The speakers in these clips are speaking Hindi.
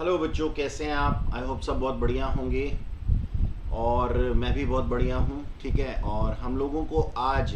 हेलो बच्चों, कैसे हैं आप? आई होप सब बहुत बढ़िया होंगे और मैं भी बहुत बढ़िया हूँ। ठीक है, और हम लोगों को आज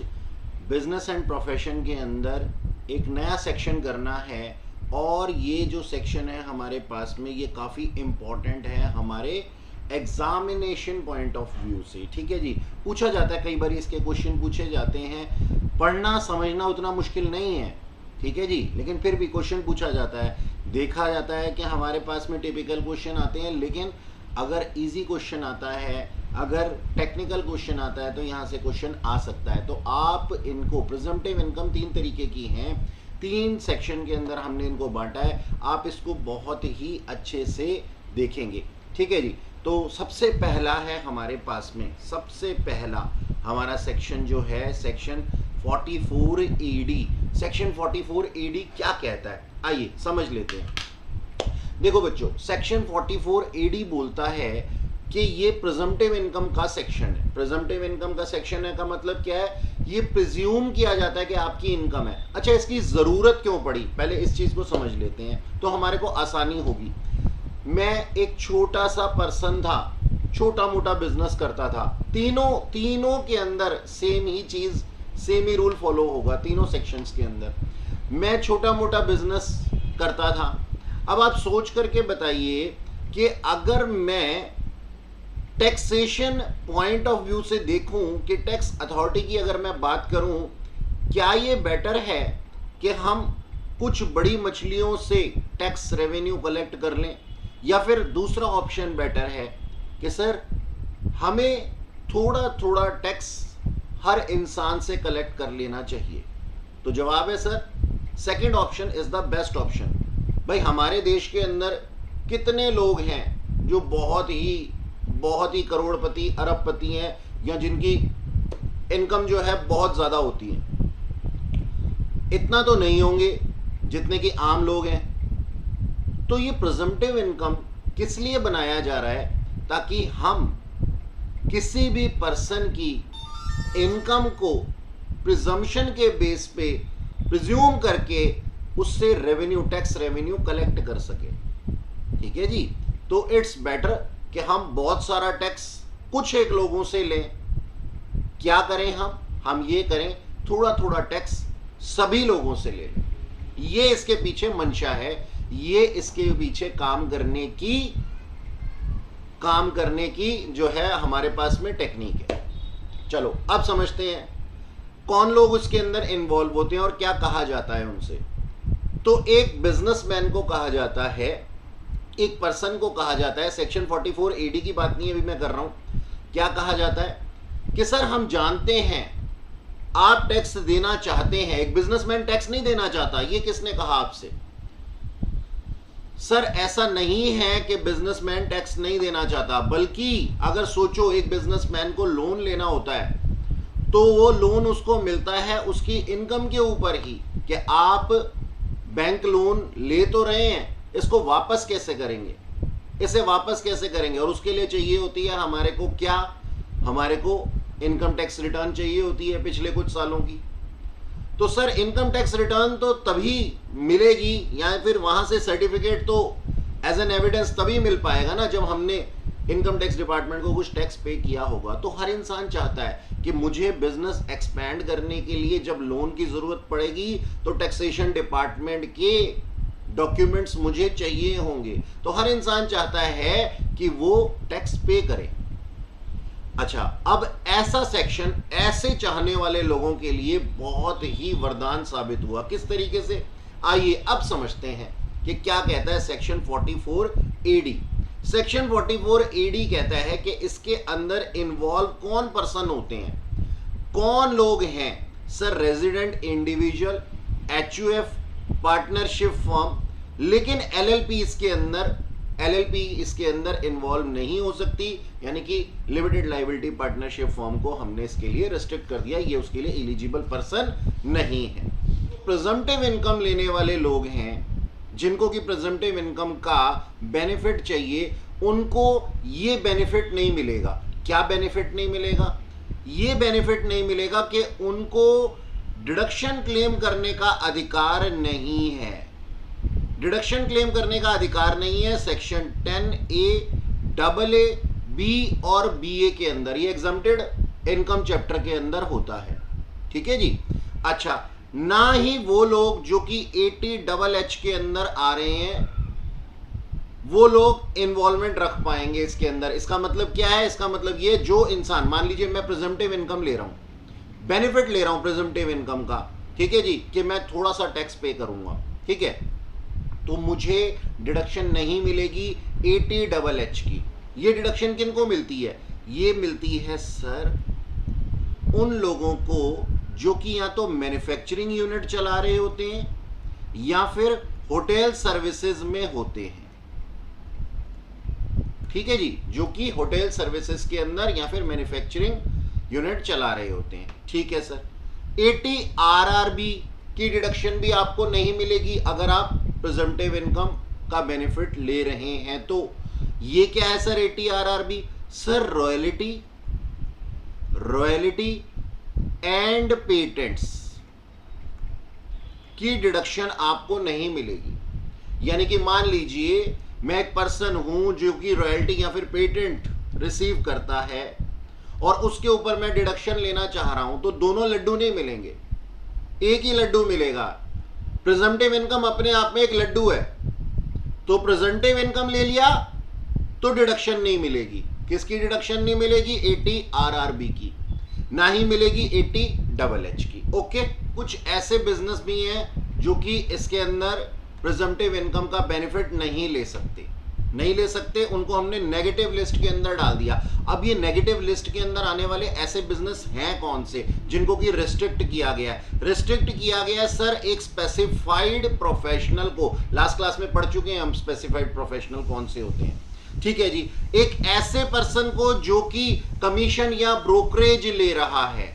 बिजनेस एंड प्रोफेशन के अंदर एक नया सेक्शन करना है और ये जो सेक्शन है हमारे पास में ये काफ़ी इम्पॉर्टेंट है हमारे एग्जामिनेशन पॉइंट ऑफ व्यू से। ठीक है जी, पूछा जाता है, कई बार इसके क्वेश्चन पूछे जाते हैं। पढ़ना समझना उतना मुश्किल नहीं है, ठीक है जी, लेकिन फिर भी क्वेश्चन पूछा जाता है। देखा जाता है कि हमारे पास में टिपिकल क्वेश्चन आते हैं, लेकिन अगर इजी क्वेश्चन आता है, अगर टेक्निकल क्वेश्चन आता है तो यहाँ से क्वेश्चन आ सकता है। तो आप इनको प्रिजम्पटिव इनकम 3 तरीके की हैं, 3 सेक्शन के अंदर हमने इनको बांटा है। आप इसको बहुत ही अच्छे से देखेंगे, ठीक है जी। तो सबसे पहला है हमारे पास में, सबसे पहला हमारा सेक्शन जो है सेक्शन 44 एडी। सेक्शन 44 एडी क्या कहता है, आइए समझ लेते हैं। देखो बच्चों, सेक्शन 44 एडी बोलता है कि ये प्रिजम्पटिव इनकम का सेक्शन है। प्रिजम्पटिव इनकम का सेक्शन है का मतलब क्या है, ये प्रिज्यूम किया जाता है कि आपकी इनकम है। अच्छा, इसकी जरूरत क्यों पड़ी, पहले इस चीज को समझ लेते हैं तो हमारे को आसानी होगी। मैं एक छोटा सा पर्सन था, छोटा मोटा बिजनेस करता था, तीनों के अंदर सेम ही चीज, सेम ही रूल फॉलो होगा तीनों सेक्शंस के अंदर। मैं छोटा मोटा बिजनेस करता था। अब आप सोच करके बताइए कि अगर मैं टैक्सेशन पॉइंट ऑफ व्यू से देखूं कि टैक्स अथॉरिटी की अगर मैं बात करूं, क्या ये बेटर है कि हम कुछ बड़ी मछलियों से टैक्स रेवेन्यू कलेक्ट कर लें, या फिर दूसरा ऑप्शन बेटर है कि सर हमें थोड़ा थोड़ा टैक्स हर इंसान से कलेक्ट कर लेना चाहिए? तो जवाब है sir, second option is the best option. भाई हमारे देश के अंदर कितने लोग हैं जो बहुत ही करोड़पति अरबपति हैं, या जिनकी इनकम जो है बहुत ज्यादा होती है? इतना तो नहीं होंगे जितने कि आम लोग हैं। तो ये प्रिजम्पटिव इनकम किस लिए बनाया जा रहा है, ताकि हम किसी भी पर्सन की इनकम को प्रिजम्पशन के बेस पे प्रिज्यूम करके उससे रेवेन्यू, टैक्स रेवेन्यू कलेक्ट कर सके। ठीक है जी, तो इट्स बेटर कि हम बहुत सारा टैक्स कुछ एक लोगों से लें। क्या करें हम ये करें, थोड़ा थोड़ा टैक्स सभी लोगों से ले लें। ये इसके पीछे मंशा है, ये इसके पीछे काम करने की जो है हमारे पास में टेक्निक है। चलो अब समझते हैं कौन लोग उसके अंदर इन्वॉल्व होते हैं और क्या कहा जाता है उनसे। तो एक बिजनेसमैन को कहा जाता है, एक पर्सन को कहा जाता है। सेक्शन 44 एडी की बात नहीं अभी मैं कर रहा हूं। क्या कहा जाता है कि सर हम जानते हैं आप टैक्स देना चाहते हैं। एक बिजनेसमैन टैक्स नहीं देना चाहता, ये किसने कहा आपसे? सर ऐसा नहीं है कि बिजनेसमैन टैक्स नहीं देना चाहता, बल्कि अगर सोचो एक बिजनेसमैन को लोन लेना होता है तो वो लोन उसको मिलता है उसकी इनकम के ऊपर ही, कि आप बैंक लोन ले तो रहे हैं, इसको वापस कैसे करेंगे, इसे वापस कैसे करेंगे, और उसके लिए चाहिए होती है हमारे को क्या, हमारे को इनकम टैक्स रिटर्न चाहिए होती है पिछले कुछ सालों की। तो सर इनकम टैक्स रिटर्न तो तभी मिलेगी, या फिर वहां से सर्टिफिकेट तो एज एन एविडेंस तभी मिल पाएगा ना जब हमने इनकम टैक्स डिपार्टमेंट को कुछ टैक्स पे किया होगा। तो हर इंसान चाहता है कि मुझे बिजनेस एक्सपैंड करने के लिए जब लोन की जरूरत पड़ेगी तो टैक्सेशन डिपार्टमेंट के डॉक्यूमेंट्स मुझे चाहिए होंगे। तो हर इंसान चाहता है कि वो टैक्स पे करे। अच्छा, अब ऐसा सेक्शन ऐसे चाहने वाले लोगों के लिए बहुत ही वरदान साबित हुआ। किस तरीके से, आइए अब समझते हैं कि क्या कहता है सेक्शन 44 एडी। सेक्शन 44 एडी कहता है कि इसके अंदर इन्वॉल्व कौन पर्सन होते हैं, कौन लोग हैं? Sir resident individual, HUF, partnership firm, लेकिन एलएलपी इसके अंदर इन्वॉल्व नहीं हो सकती, यानी कि लिमिटेड लायबिलिटी पार्टनरशिप फर्म को हमने इसके लिए रेस्ट्रिक्ट कर दिया, ये उसके लिए एलिजिबल पर्सन नहीं है। प्रिजम्पटिव इनकम लेने वाले लोग हैं जिनको कि प्रिजम्पटिव इनकम का बेनिफिट चाहिए, उनको ये बेनिफिट नहीं मिलेगा। क्या बेनिफिट नहीं मिलेगा? ये बेनिफिट नहीं मिलेगा कि उनको डिडक्शन क्लेम करने का अधिकार नहीं है। डिडक्शन क्लेम करने का अधिकार नहीं है सेक्शन 10A, AA, B और BA के अंदर। ये एग्जम्प्टेड इनकम चैप्टर के अंदर होता है, ठीक है जी। अच्छा, ना ही वो लोग जो कि 80HH के अंदर आ रहे हैं वो लोग इन्वॉल्वमेंट रख पाएंगे इसके अंदर। इसका मतलब क्या है? इसका मतलब ये, जो इंसान, मान लीजिए मैं प्रिजम्पटिव इनकम ले रहा हूं, बेनिफिट ले रहा हूं प्रिजम्पटिव इनकम का, ठीक है जी, कि मैं थोड़ा सा टैक्स पे करूंगा, ठीक है, तो मुझे डिडक्शन नहीं मिलेगी 80HH की। ये डिडक्शन किनको मिलती है? ये मिलती है सर उन लोगों को जो कि या तो मैन्युफैक्चरिंग यूनिट चला रहे होते हैं या फिर होटल सर्विसेज में होते हैं, ठीक है जी, जो कि होटल सर्विसेज के अंदर या फिर मैन्युफैक्चरिंग यूनिट चला रहे होते हैं, ठीक है सर। 80 RRB की डिडक्शन भी आपको नहीं मिलेगी अगर आप प्रिजम्पटिव इनकम का बेनिफिट ले रहे हैं तो। ये क्या है sir 80 RRB? Sir royalty and patents की डिडक्शन आपको नहीं मिलेगी। यानी कि मान लीजिए मैं एक पर्सन हूं जो कि रॉयल्टी या फिर पेटेंट रिसीव करता है और उसके ऊपर मैं डिडक्शन लेना चाह रहा हूं, तो दोनों लड्डू नहीं मिलेंगे, एक ही लड्डू मिलेगा। प्रिजम्पटिव इनकम अपने आप में एक लड्डू है, तो प्रिजम्पटिव इनकम ले लिया तो डिडक्शन नहीं मिलेगी। किसकी डिडक्शन नहीं मिलेगी? 80 RRB की, ना ही मिलेगी 80HH की। ओके, कुछ ऐसे बिजनेस भी हैं जो कि इसके अंदर प्रिजम्पटिव इनकम का बेनिफिट नहीं ले सकते, उनको हमने नेगेटिव लिस्ट के अंदर डाल दिया। अब ये नेगेटिव लिस्ट के अंदर आने वाले ऐसे बिजनेस हैं कौन से जिनको कि रिस्ट्रिक्ट किया गया है? रिस्ट्रिक्ट किया गया है सर एक स्पेसिफाइड प्रोफेशनल को। लास्ट क्लास में पढ़ चुके हैं हम स्पेसिफाइड प्रोफेशनल कौन से होते हैं, ठीक है जी। एक ऐसे पर्सन को जो कि कमीशन या ब्रोकरेज ले रहा है,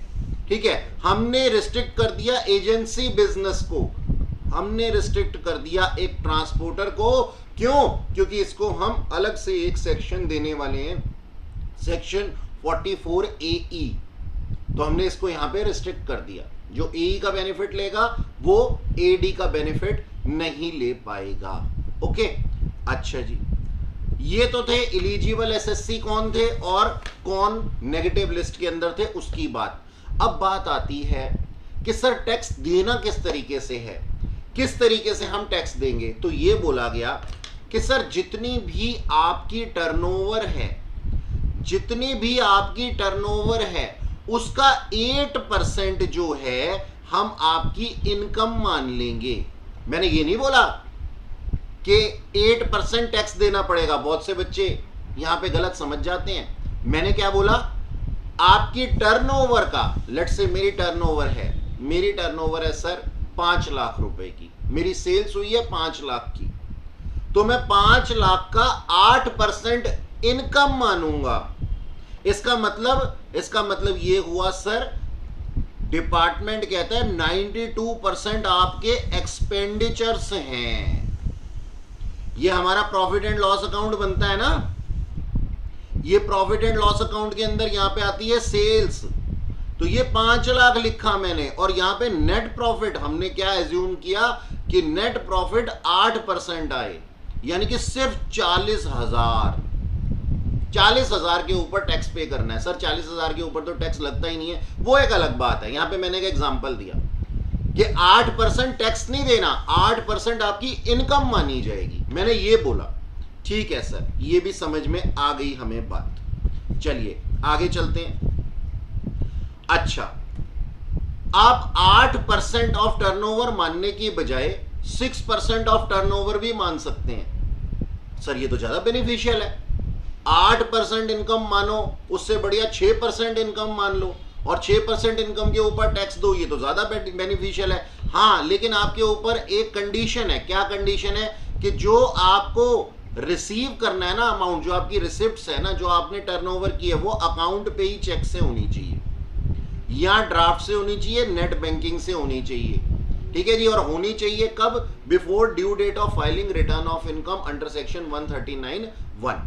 ठीक है, हमने रिस्ट्रिक्ट कर दिया एजेंसी बिजनेस को, हमने रिस्ट्रिक्ट कर दिया एक ट्रांसपोर्टर को। क्यों? क्योंकि इसको हम अलग से एक सेक्शन देने वाले हैं, सेक्शन 44AE, तो हमने इसको यहां पे रिस्ट्रिक्ट कर दिया। जो AE का बेनिफिट लेगा वो AD का बेनिफिट नहीं ले पाएगा। ओके, अच्छा जी, ये तो थे एलिजिबल SSC कौन थे और कौन नेगेटिव लिस्ट के अंदर थे, उसकी बात। अब बात आती है कि सर टैक्स देना किस तरीके से है, किस तरीके से हम टैक्स देंगे। तो ये बोला गया कि सर जितनी भी आपकी टर्नओवर है, जितनी भी आपकी टर्नओवर है उसका 8% जो है हम आपकी इनकम मान लेंगे। मैंने ये नहीं बोला कि 8% टैक्स देना पड़ेगा, बहुत से बच्चे यहां पे गलत समझ जाते हैं। मैंने क्या बोला? आपकी टर्नओवर का, लेट्स से मेरी टर्नओवर है सर 5 लाख रुपए की, मेरी सेल्स हुई है 5 लाख की, तो मैं 5 लाख का 8% इनकम मानूंगा। इसका मतलब ये हुआ सर, डिपार्टमेंट कहता है 92% आपके एक्सपेंडिचर्स हैं। ये हमारा प्रॉफिट एंड लॉस अकाउंट बनता है ना, ये प्रॉफिट एंड लॉस अकाउंट के अंदर यहां पे आती है सेल्स, तो ये 5 लाख लिखा मैंने, और यहां पे नेट प्रॉफिट हमने क्या एज्यूम किया कि नेट प्रॉफिट 8% आए, यानी कि सिर्फ 40,000 के ऊपर टैक्स पे करना है। सर 40,000 के ऊपर तो टैक्स लगता ही नहीं है, वो एक अलग बात है। यहां पे मैंने एक एग्जांपल दिया कि 8% टैक्स नहीं देना, 8% आपकी इनकम मानी जाएगी, मैंने ये बोला। ठीक है सर, ये भी समझ में आ गई हमें बात। चलिए आगे चलते हैं। अच्छा, आप 8% ऑफ टर्नओवर मानने की बजाय 6% ऑफ टर्नओवर भी मान सकते हैं। सर ये तो ज्यादा बेनिफिशियल है, 8% इनकम मानो, उससे बढ़िया 6% इनकम मान लो और 6% इनकम के ऊपर टैक्स दो, ये तो ज्यादा बेनिफिशियल है। हाँ, लेकिन आपके ऊपर एक कंडीशन है। क्या कंडीशन है? कि जो आपको रिसीव करना है ना अमाउंट, जो आपकी रिसिप्ट्स है ना, जो आपने टर्नओवर की है, वो अकाउंट पे ही चेक से होनी चाहिए, या ड्राफ्ट से होनी चाहिए, नेट बैंकिंग से होनी चाहिए। ठीक है जी, और होनी चाहिए कब? Before due date of filing return of income under section 139(1).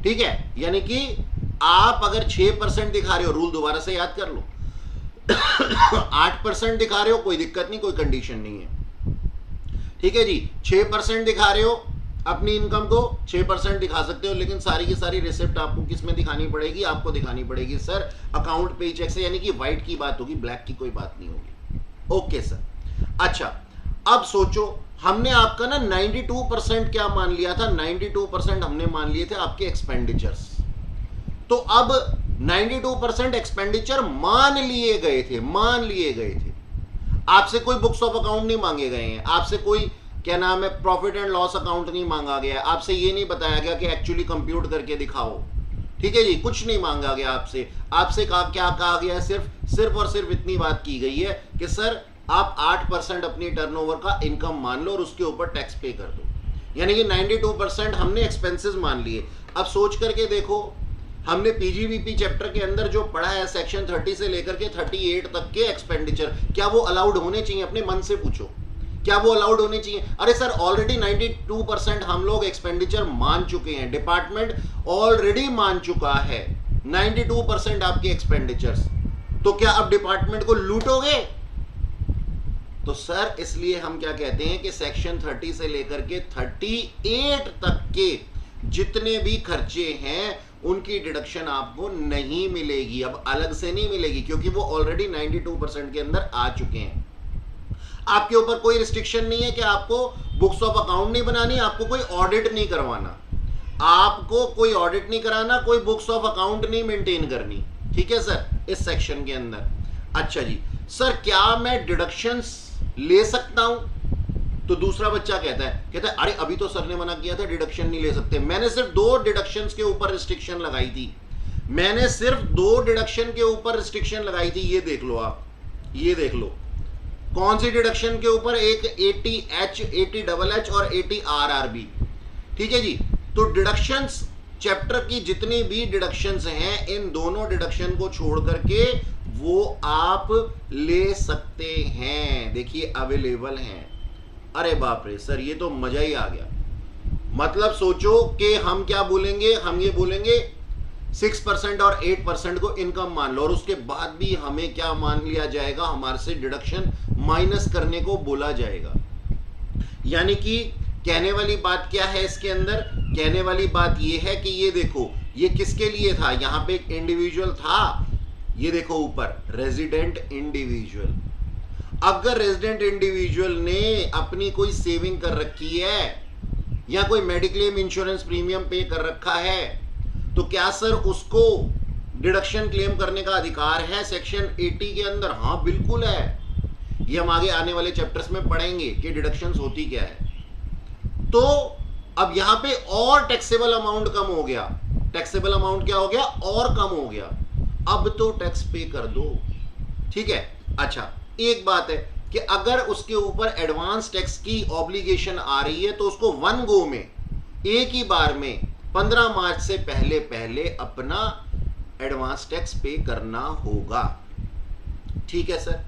ठीक है, यानी कि आप अगर 6% दिखा रहे हो, रूल दोबारा से याद कर लो, 8% दिखा रहे हो, कोई दिक्कत नहीं, कोई कंडीशन नहीं है। ठीक है जी, 6% दिखा रहे हो अपनी इनकम को, 6% दिखा सकते हो, लेकिन सारी की सारी रिसिप्ट आपको किस में दिखानी पड़ेगी? आपको दिखानी पड़ेगी सर अकाउंट पे चेक से, यानी कि व्हाइट की बात होगी, ब्लैक की कोई बात नहीं होगी। Okay sir. अच्छा, अब सोचो, हमने आपका ना 92% क्या मान लिया था? 92% हमने मान लिए थे आपके एक्सपेंडिचर्स। तो अब 92% एक्सपेंडिचर मान लिए गए थे। आपसे कोई बुक्स ऑफ अकाउंट नहीं मांगे गए हैं, आपसे कोई क्या नाम है प्रॉफिट एंड लॉस अकाउंट नहीं मांगा गया, आपसे ये नहीं बताया गया कि एक्चुअली कंप्यूट करके दिखाओ। ठीक है जी, कुछ नहीं मांगा गया आपसे। आपसे क्या कहा गया है? सिर्फ और सिर्फ इतनी बात की गई है कि सर आप 8% अपनी टर्नओवर का इनकम मान लो और उसके ऊपर टैक्स पे कर दो। यानी कि 92% हमने एक्सपेंसेस मान लिए। अब सोच करके देखो, हमने पीजीबीपी चैप्टर के अंदर जो पढ़ा है सेक्शन 30 से लेकर के 38 तक के एक्सपेंडिचर, क्या वो अलाउड होने चाहिए? अपने मन से पूछो, क्या वो अलाउड होने चाहिए? अरे सर ऑलरेडी 92% हम लोग एक्सपेंडिचर मान चुके हैं, डिपार्टमेंट ऑलरेडी मान चुका है 92% आपके एक्सपेंडिचर्स। तो क्या अब डिपार्टमेंट को लूटोगे? तो सर इसलिए हम क्या कहते हैं कि सेक्शन 30 से लेकर के 38 तक के जितने भी खर्चे हैं उनकी डिडक्शन आपको नहीं मिलेगी, अब अलग से नहीं मिलेगी, क्योंकि वो ऑलरेडी 92% के अंदर आ चुके हैं। आपके ऊपर कोई रिस्ट्रिक्शन नहीं है कि आपको बुक्स ऑफ अकाउंट नहीं बनानी, आपको कोई ऑडिट नहीं करवाना, आपको कोई ऑडिट नहीं कराना, कोई बुक्स ऑफ अकाउंट नहीं मेंटेन करनी। ठीक है सर, इस सेक्शन के अंदर। अच्छा जी सर, क्या मैं डिडक्शंस ले सकता हूं? तो दूसरा बच्चा कहता है अरे अभी तो सर ने मना किया था डिडक्शन नहीं ले सकते। मैंने सिर्फ 2 डिडक्शंस के ऊपर रिस्ट्रिक्शन लगाई थी, मैंने सिर्फ 2 डिडक्शन के ऊपर रिस्ट्रिक्शन लगाई थी। ये देख लो आप, ये देख लो कौन सी डिडक्शन के ऊपर? एक 80H, 80HH और 80RRB। ठीक है जी, तो डिडक्शंस चैप्टर की जितनी भी डिडक्शंस हैं, इन दोनों डिडक्शन को छोड़ करके वो आप ले सकते हैं। देखिए अवेलेबल हैं। अरे बाप रे सर, ये तो मजा ही आ गया। मतलब सोचो कि हम क्या बोलेंगे, हम ये बोलेंगे 6% और 8% को इनकम मान लो, और उसके बाद भी हमें क्या मान लिया जाएगा? हमारे से डिडक्शन माइनस करने को बोला जाएगा। यानी कि कहने वाली बात क्या है इसके अंदर? कहने वाली बात ये है कि ये देखो, ये किसके लिए था? यहां पे एक इंडिविजुअल था, ये देखो ऊपर रेजिडेंट इंडिविजुअल। अगर रेजिडेंट इंडिविजुअल ने अपनी कोई सेविंग कर रखी है या कोई मेडिक्लेम इंश्योरेंस प्रीमियम पे कर रखा है, तो क्या सर उसको डिडक्शन क्लेम करने का अधिकार है सेक्शन 80 के अंदर? हाँ बिल्कुल है। ये हम आगे आने वाले चैप्टर्स में पढ़ेंगे कि डिडक्शंस होती क्या है। तो अब यहां पे और टैक्सेबल अमाउंट कम हो गया। टैक्सेबल अमाउंट क्या हो गया? और कम हो गया। अब तो टैक्स पे कर दो। ठीक है। अच्छा, एक बात है कि अगर उसके ऊपर एडवांस टैक्स की ऑब्लिगेशन आ रही है तो उसको वन गो में, एक ही बार में 15 मार्च से पहले पहले अपना एडवांस टैक्स पे करना होगा। ठीक है सर।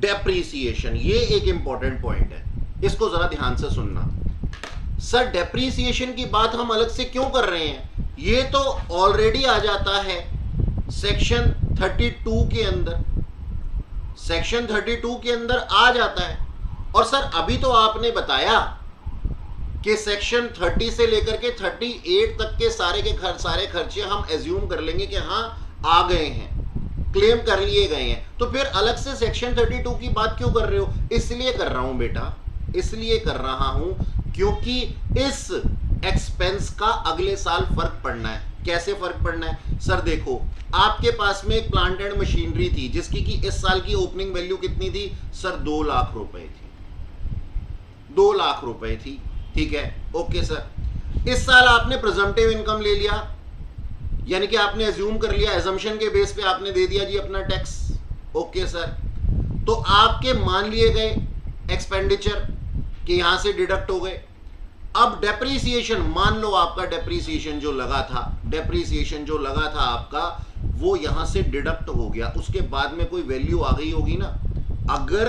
डेप्रीसिएशन, ये एक इंपॉर्टेंट पॉइंट है, इसको जरा ध्यान से सुनना। सर डेप्रीसिएशन की बात हम अलग से क्यों कर रहे हैं? ये तो ऑलरेडी आ जाता है सेक्शन 32 के अंदर, सेक्शन 32 के अंदर आ जाता है। और सर अभी तो आपने बताया कि सेक्शन 30 से लेकर के 38 तक के सारे खर्चे हम एज्यूम कर लेंगे कि हाँ आ गए हैं, क्लेम कर लिए गए हैं, तो फिर अलग से सेक्शन 32 की बात क्यों कर रहे हो? इसलिए कर रहा हूं बेटा, इसलिए कर रहा हूं क्योंकि इस एक्सपेंस का अगले साल फर्क पड़ना है। कैसे फर्क पड़ना है? सर देखो, आपके पास में एक प्लांट एंड मशीनरी थी जिसकी कि इस साल की ओपनिंग वैल्यू कितनी थी? सर 2 लाख रुपए थी, 2 लाख रुपए थी। ठीक है, ओके सर। इस साल आपने प्रेजम्पटिव इनकम ले लिया, यानी कि आपने एज्यूम कर लिया, एजम्पशन के बेस पे आपने दे दिया जी अपना टैक्स। ओके सर, तो आपके मान लिए गए एक्सपेंडिचर कि यहां से डिडक्ट हो गए। अब डेप्रीसिएशन, मान लो आपका डेप्रीसिएशन जो लगा था, डेप्रीसिएशन जो लगा था आपका, वो यहां से डिडक्ट हो गया। उसके बाद में कोई वैल्यू आ गई होगी ना। अगर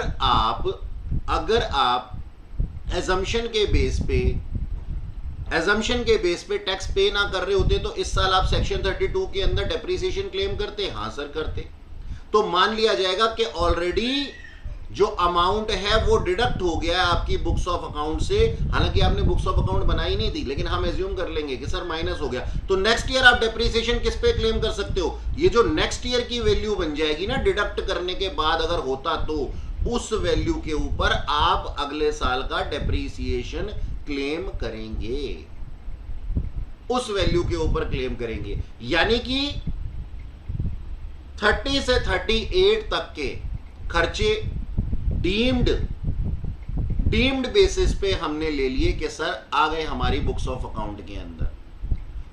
आप एजम्पशन के बेस पे टैक्स पे ना कर रहे होते तो इस साल आप सेक्शन 32 के अंदर डेप्रीसिएशन क्लेम करते? हाँ सर करते। तो मान लिया जाएगा कि ऑलरेडी जो अमाउंट है वो डिडक्ट हो गया है आपकी बुक्स ऑफ अकाउंट से, हालांकि आपने बुक्स ऑफ अकाउंट बनाई नहीं थी, लेकिन हम एज्यूम कर लेंगे कि सर माइनस हो गया, तो नेक्स्ट ईयर आप डेप्रिसिएशन किस पे क्लेम कर सकते हो? ये जो नेक्स्ट ईयर की वैल्यू बन जाएगी ना डिडक्ट करने के बाद अगर होता, तो उस वैल्यू के ऊपर आप अगले साल का डेप्रिसिएशन क्लेम करेंगे, उस वैल्यू के ऊपर क्लेम करेंगे। यानी कि 30 से 38 तक के खर्चे डीम्ड बेसिस पे हमने ले लिए कि सर आ गए हमारी बुक्स ऑफ अकाउंट के अंदर,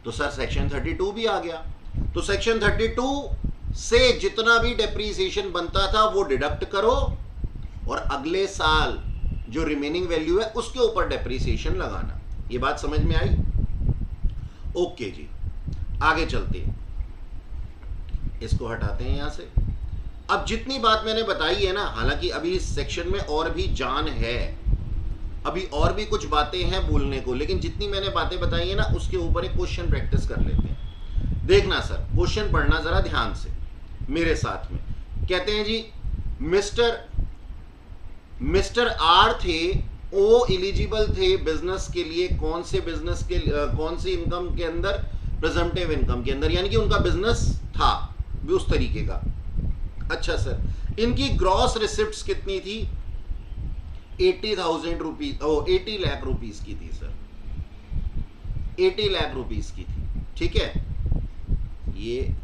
तो सर सेक्शन 32 भी आ गया। तो सेक्शन 32 से जितना भी डेप्रीसिएशन बनता था वो डिडक्ट करो और अगले साल जो रिमेनिंग वैल्यू है उसके ऊपर डेप्रीसिएशन लगाना। ये बात समझ में आई? ओके जी, आगे चलते हैं, इसको हटाते हैं यहां से। अब जितनी बात मैंने बताई है ना, हालांकि अभी इस सेक्शन में और भी जान है, अभी और भी कुछ बातें हैं बोलने को, लेकिन जितनी मैंने बातें बताई है ना उसके ऊपर एक क्वेश्चन प्रैक्टिस कर लेते हैं। देखना सर, क्वेश्चन पढ़ना जरा ध्यान से मेरे साथ में। कहते हैं जी मिस्टर आर थे, वो एलिजिबल थे बिजनेस के लिए, कौन से बिजनेस के, कौन सी इनकम के अंदर? प्रेजम्पटिव इनकम के अंदर, यानी कि उनका बिजनेस था भी उस तरीके का। अच्छा सर, इनकी ग्रॉस रिसिप्ट्स कितनी थी? 80,000 रुपीज, 80 लाख रुपीज की थी सर, 80 लाख रुपीज की थी। ठीक है, ये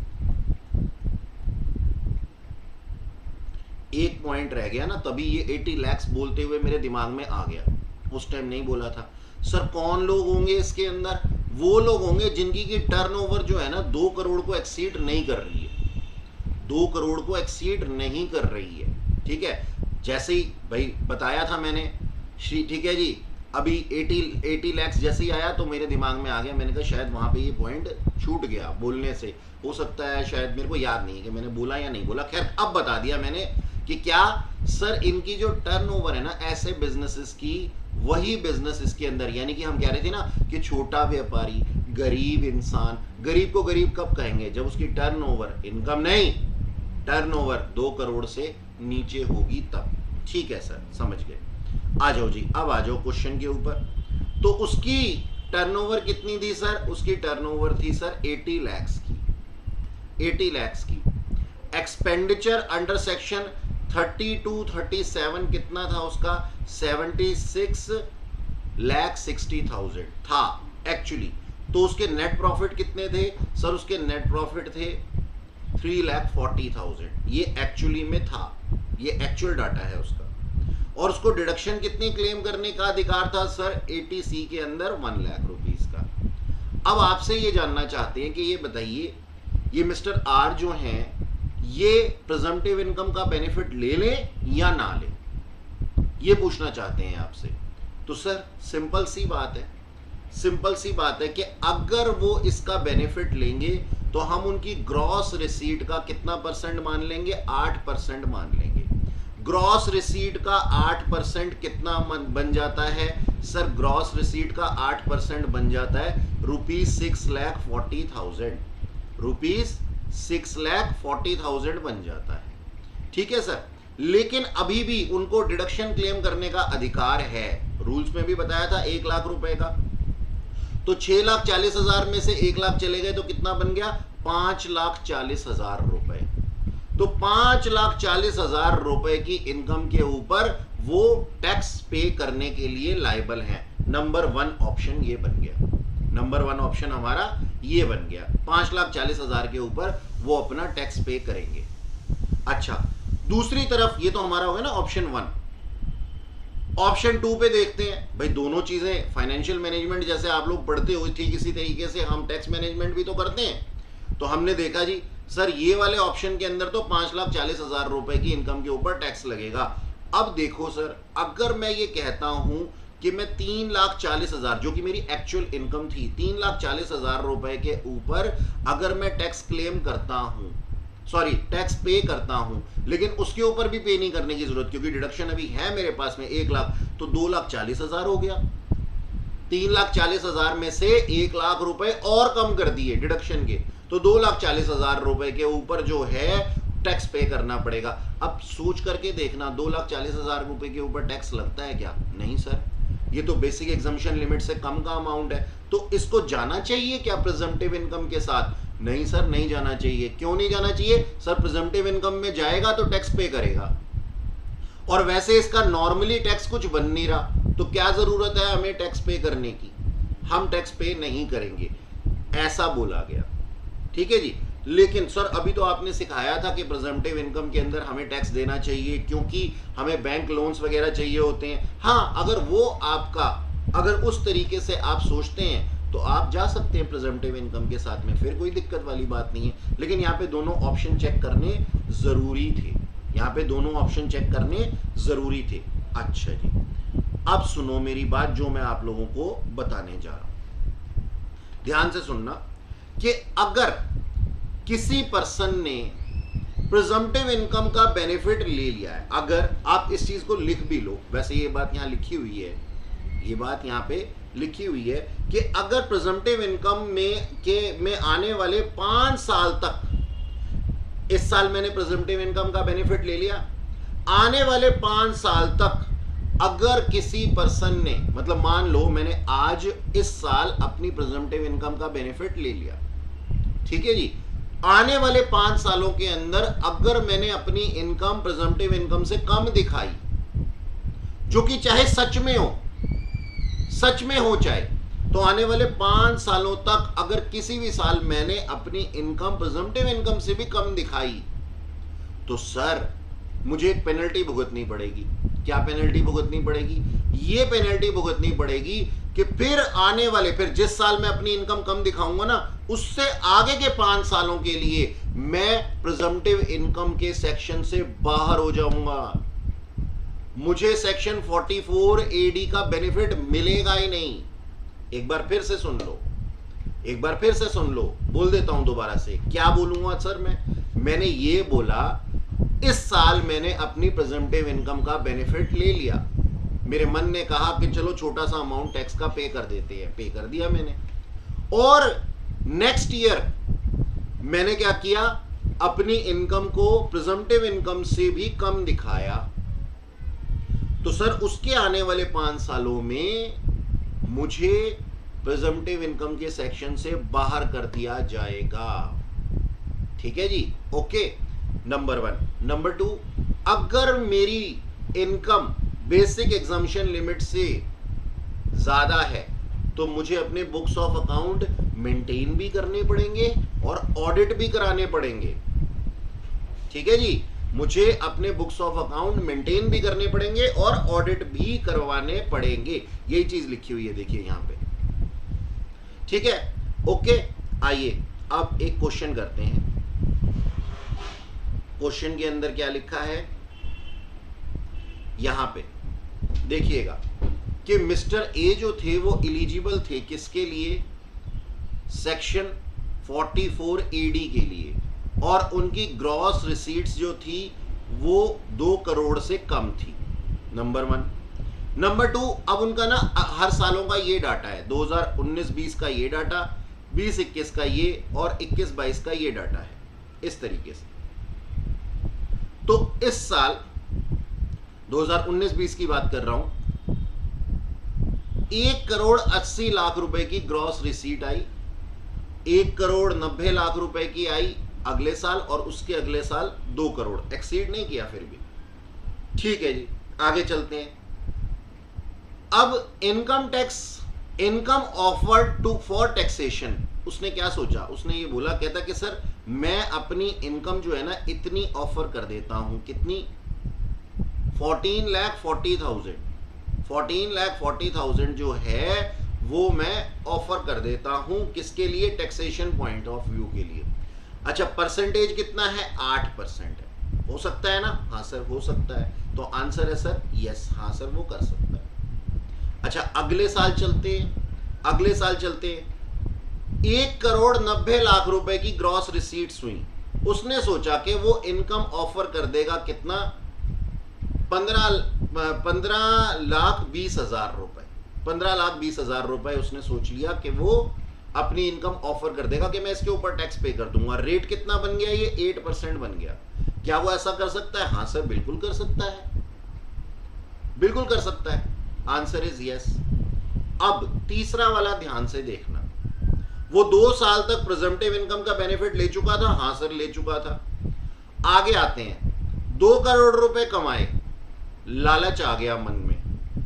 एक पॉइंट रह गया ना, तभी ये 80 लाख बोलते हुए मेरे दिमाग में आ गया, उस टाइम नहीं बोला था। सर कौन लोग होंगे इसके अंदर? वो लोग होंगे जिनकी की टर्नओवर जो है ना 2 करोड़ को एक्सीड नहीं कर रही है, 2 करोड़ को एक्सीड नहीं कर रही है। ठीक है, जैसे ही भाई बताया था मैंने, ठीक है जी, अभी 80 लाख जैसे ही आया तो मेरे दिमाग में आ गया, मैंने कहा शायद वहां पे ये पॉइंट छूट गया बोलने से, हो सकता है, शायद मेरे को याद नहीं है कि मैंने बोला या नहीं बोला, खैर अब बता दिया मैंने कि क्या सर इनकी जो टर्नओवर है ना ऐसे बिजनेसेस की, वही बिजनेस इसके अंदर, यानी कि हम कह रहे थे ना कि छोटा व्यापारी, गरीब इंसान, गरीब को गरीब कब कहेंगे? जब उसकी टर्नओवर, इनकम नहीं, टर्नओवर 2 करोड़ से नीचे होगी तब। ठीक है सर, समझ गए। आ जाओ जी, अब आ जाओ क्वेश्चन के ऊपर। तो उसकी टर्नओवर कितनी थी सर? उसकी टर्नओवर थी सर 80 लाख की, 80 लाख की। एक्सपेंडिचर अंडर सेक्शन 32-37 कितना था उसका? 76,60,000 था एक्चुअली। तो उसके नेट प्रॉफिट कितने थे सर? उसके नेट प्रॉफिट थे 3,40,000, ये एक्चुअली में था, ये एक्चुअल डाटा है उसका। और उसको डिडक्शन कितनी क्लेम करने का अधिकार था सर? 80C के अंदर 1 लाख रुपीस का। अब आपसे ये जानना चाहते हैं कि ये बताइए, ये मिस्टर आर जो हैं, ये प्रेजम्पटिव इनकम का बेनिफिट ले लें या ना लें, ये पूछना चाहते हैं आपसे। तो सर सिंपल सी बात है, सिंपल सी बात है कि अगर वो इसका बेनिफिट लेंगे तो हम उनकी ग्रॉस रिसीट का कितना परसेंट मान लेंगे? 8% मान लेंगे। ग्रॉस रिसीट का 8% कितना बन जाता है सर? ग्रॉस रिसीट का 8% बन जाता है ₹6,40,000, ₹6,40,000 बन जाता है। ठीक है सर, लेकिन अभी भी उनको डिडक्शन क्लेम करने का अधिकार है, रूल्स में भी बताया था 1 लाख रुपए का। तो 6,40,000 में से 1 लाख चले गए तो कितना बन गया? 5,40,000 रुपए। तो 5,40,000 रुपए की इनकम के ऊपर वो टैक्स पे करने के लिए लायबल हैं। नंबर 1 ऑप्शन ये बन गया, नंबर 1 ऑप्शन हमारा ये बन गया, 5,40,000 के ऊपर वो अपना टैक्स पे करेंगे। अच्छा, दूसरी तरफ ये तो हमारा हो गया ना ऑप्शन 1। ऑप्शन 2 पे देखते हैं भाई, दोनों चीजें फाइनेंशियल मैनेजमेंट जैसे आप लोग पढ़ते हो ठीक इसी तरीके से हम टैक्स मैनेजमेंट भी तो करते हैं। तो हमने देखा जी सर ये वाले ऑप्शन के अंदर तो 5,40,000 रुपए की इनकम के ऊपर टैक्स लगेगा। अब देखो सर, अगर मैं ये कहता हूं कि मैं 3,40,000 जो कि मेरी एक्चुअल इनकम थी, 3,40,000 रुपए के ऊपर अगर मैं टैक्स क्लेम करता हूं, सॉरी टैक्स पे करता हूं, लेकिन उसके ऊपर भी पे नहीं करने की जरूरत क्योंकि डिडक्शन अभी है मेरे पास में 1 लाख, तो 2,40,000 हो गया। 3,40,000 में से 1 लाख रुपए और कम कर दिए डिडक्शन के, तो 2,40,000 रुपए के ऊपर जो है टैक्स पे करना पड़ेगा। अब सोच करके देखना, 2,40,000 रुपए के ऊपर टैक्स लगता है क्या? नहीं सर, ये तो बेसिक एग्जम्पशन लिमिट से कम का अमाउंट है। तो इसको जाना चाहिए क्या प्रिजम्पटिव इनकम के साथ? नहीं सर, नहीं जाना चाहिए। क्यों नहीं जाना चाहिए सर? प्रिजम्पटिव इनकम में जाएगा तो टैक्स पे करेगा, और वैसे इसका नॉर्मली टैक्स कुछ बन नहीं रहा, तो क्या जरूरत है हमें टैक्स पे करने की? हम टैक्स पे नहीं करेंगे, ऐसा बोला गया। ठीक है जी। लेकिन सर अभी तो आपने सिखाया था कि प्रिजम्पटिव इनकम के अंदर हमें टैक्स देना चाहिए क्योंकि हमें बैंक लोन्स वगैरह चाहिए होते हैं। हाँ, अगर वो आपका, अगर उस तरीके से आप सोचते हैं तो आप जा सकते हैं प्रिजम्पटिव इनकम के साथ में, फिर कोई दिक्कत वाली बात नहीं है। लेकिन यहाँ पे दोनों ऑप्शन चेक करने जरूरी थे, यहाँ पे दोनों ऑप्शन चेक करने जरूरी थे। अच्छा जी, अब सुनो मेरी बात जो मैं आप लोगों को बताने जा रहा हूं, ध्यान से सुनना कि अगर किसी पर्सन ने प्रिजम्पटिव इनकम का बेनिफिट ले लिया है, अगर आप इस चीज को लिख भी लो, वैसे ये बात यहां लिखी हुई है, ये बात यहां पे लिखी हुई है कि अगर प्रिजम्पटिव इनकम में आने वाले 5 साल तक, इस साल मैंने प्रिजम्पटिव इनकम का बेनिफिट ले लिया, आने वाले 5 साल तक अगर किसी पर्सन ने, मतलब मान लो मैंने आज इस साल अपनी प्रिजम्पटिव इनकम का बेनिफिट ले लिया, ठीक है जी, आने वाले 5 सालों के अंदर अगर मैंने अपनी इनकम प्रिजम्पटिव इनकम से कम दिखाई, जो कि चाहे सच में हो चाहे, तो आने वाले 5 सालों तक अगर किसी भी साल मैंने अपनी इनकम प्रिजम्पटिव इनकम से भी कम दिखाई, तो सर मुझे एक पेनल्टी भुगतनी पड़ेगी। क्या पेनल्टी भुगतनी पड़ेगी? ये पेनल्टी भुगतनी पड़ेगी कि फिर आने वाले, फिर जिस साल मैं अपनी इनकम कम दिखाऊंगा ना, उससे आगे के 5 सालों के लिए मैं प्रिजम्पटिव इनकम के सेक्शन से बाहर हो जाऊंगा। मुझे सेक्शन 44 AD का बेनिफिट मिलेगा ही नहीं। एक बार फिर से सुन लो, एक बार फिर से सुन लो, बोल देता हूं दोबारा से। क्या बोलूंगा सर? मैंने ये बोला, इस साल मैंने अपनी प्रिजम्पटिव इनकम का बेनिफिट ले लिया, मेरे मन ने कहा कि चलो छोटा सा अमाउंट टैक्स का पे कर देते हैं, पे कर दिया मैंने, और नेक्स्ट ईयर मैंने क्या किया, अपनी इनकम को प्रिजम्पटिव इनकम से भी कम दिखाया, तो सर उसके आने वाले 5 सालों में मुझे प्रिजम्पटिव इनकम के सेक्शन से बाहर कर दिया जाएगा। ठीक है जी, ओके, नंबर 1। नंबर 2, अगर मेरी इनकम बेसिक एग्जम्पशन लिमिट से ज्यादा है तो मुझे अपने बुक्स ऑफ अकाउंट मेंटेन भी करने पड़ेंगे और ऑडिट भी कराने पड़ेंगे। ठीक है जी, मुझे अपने बुक्स ऑफ अकाउंट मेंटेन भी करने पड़ेंगे और ऑडिट भी करवाने पड़ेंगे। यही चीज लिखी हुई है, देखिए यहां पे। ठीक है, ओके। आइए अब एक क्वेश्चन करते हैं। क्वेश्चन के अंदर क्या लिखा है, यहां पे देखिएगा कि मिस्टर ए जो थे वो एलिजिबल थे किसके लिए? सेक्शन 44 AD के लिए, और उनकी ग्रॉस रिसीट्स जो थी वो 2 करोड़ से कम थी। नंबर 1। नंबर 2, अब उनका ना हर सालों का ये डाटा है, 2019-20 का ये डाटा, 20-21 का ये, और 21-22 का ये डाटा है, इस तरीके से। तो इस साल 2019-20 की बात कर रहा हूं, 1 करोड़ 80 लाख रुपए की ग्रॉस रिसीट आई, 1 करोड़ 90 लाख रुपए की आई अगले साल, और उसके अगले साल 2 करोड़, एक्सीड नहीं किया फिर भी। ठीक है जी, आगे चलते हैं। अब income tax, income offered to for taxation, उसने क्या सोचा? उसने ये बोला, कहता कि सर मैं अपनी इनकम जो है ना इतनी ऑफर कर देता हूं, कितनी? 14,40,000, 14,40,000 जो है वो मैं ऑफर कर देता हूं, किसके लिए? टैक्सेशन पॉइंट ऑफ व्यू के लिए। अच्छा, परसेंटेज कितना है? 8% है। हो सकता है ना? हाँ सर हो सकता है। तो आंसर है सर यस, हाँ सर वो कर सकता है। अच्छा, अगले साल चलते हैं, अगले साल चलते हैं। 1 करोड़ 90 लाख रुपए की ग्रॉस रिसीट्स हुई, उसने सोचा कि वो इनकम ऑफर कर देगा कितना? 15,20,000 रुपए, 15,20,000 रुपए उसने सोच लिया कि वो अपनी इनकम ऑफर कर देगा कि मैं इसके ऊपर टैक्स पे कर दूंगा। रेट कितना बन गया? ये 8% बन गया। क्या वो ऐसा कर सकता है? हाँ सर, बिल्कुल कर सकता है, बिल्कुल कर सकता है। Answer is yes. अब तीसरा वाला ध्यान से देखना, वो 2 साल तक प्रेजम्पटिव इनकम का बेनिफिट ले चुका था। हाँ सर, ले चुका था। आगे आते हैं, 2 करोड़ रुपए कमाए, लालच आ गया मन में।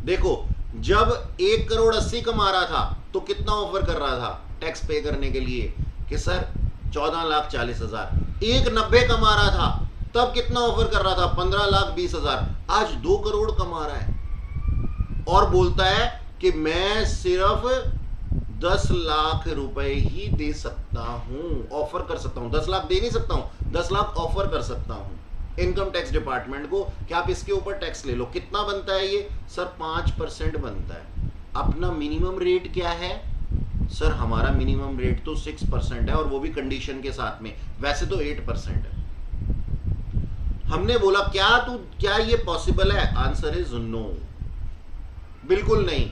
देखो, जब 1 करोड़ 80 कमा रहा था तो कितना ऑफर कर रहा था टैक्स पे करने के लिए कि सर 14,40,000। 1,90 कमा रहा था तब कितना ऑफर कर रहा था? 15,20,000। आज 2 करोड़ कमा रहा है और बोलता है कि मैं सिर्फ 10 लाख रुपए ही दे सकता हूं, ऑफर कर सकता हूं। 10 लाख दे नहीं सकता हूं, 10 लाख ऑफर कर सकता हूं इनकम टैक्स डिपार्टमेंट को कि आप इसके ऊपर टैक्स ले लो। कितना बनता है ये? सर 5% बनता है। अपना मिनिमम रेट क्या है? सर हमारा मिनिमम रेट तो 6% है और वो भी कंडीशन के साथ में, वैसे तो 8% है। हमने बोला क्या ये पॉसिबल है? आंसर इज नो, बिल्कुल नहीं।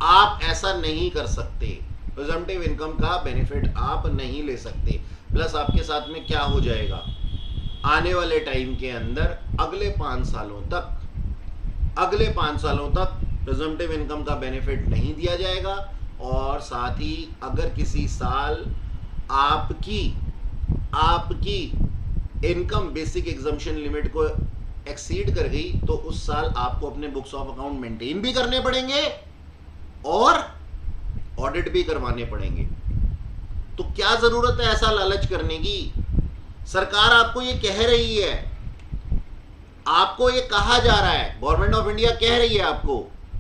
आप ऐसा नहीं कर सकते, प्रेजम्पटिव इनकम का बेनिफिट आप नहीं ले सकते। प्लस आपके साथ में क्या हो जाएगा, आने वाले टाइम के अंदर अगले 5 सालों तक प्रेजम्पटिव इनकम का बेनिफिट नहीं दिया जाएगा। और साथ ही अगर किसी साल आपकी इनकम बेसिक एग्जम्पशन लिमिट को एक्सीड कर गई तो उस साल आपको अपने बुक्स ऑफ अकाउंट मेंटेन भी करने पड़ेंगे और ऑडिट भी करवाने पड़ेंगे। तो क्या जरूरत है ऐसा लालच करने की? सरकार आपको ये कह रही है, आपको ये कहा जा रहा है, गवर्नमेंट ऑफ इंडिया कह रही है आपको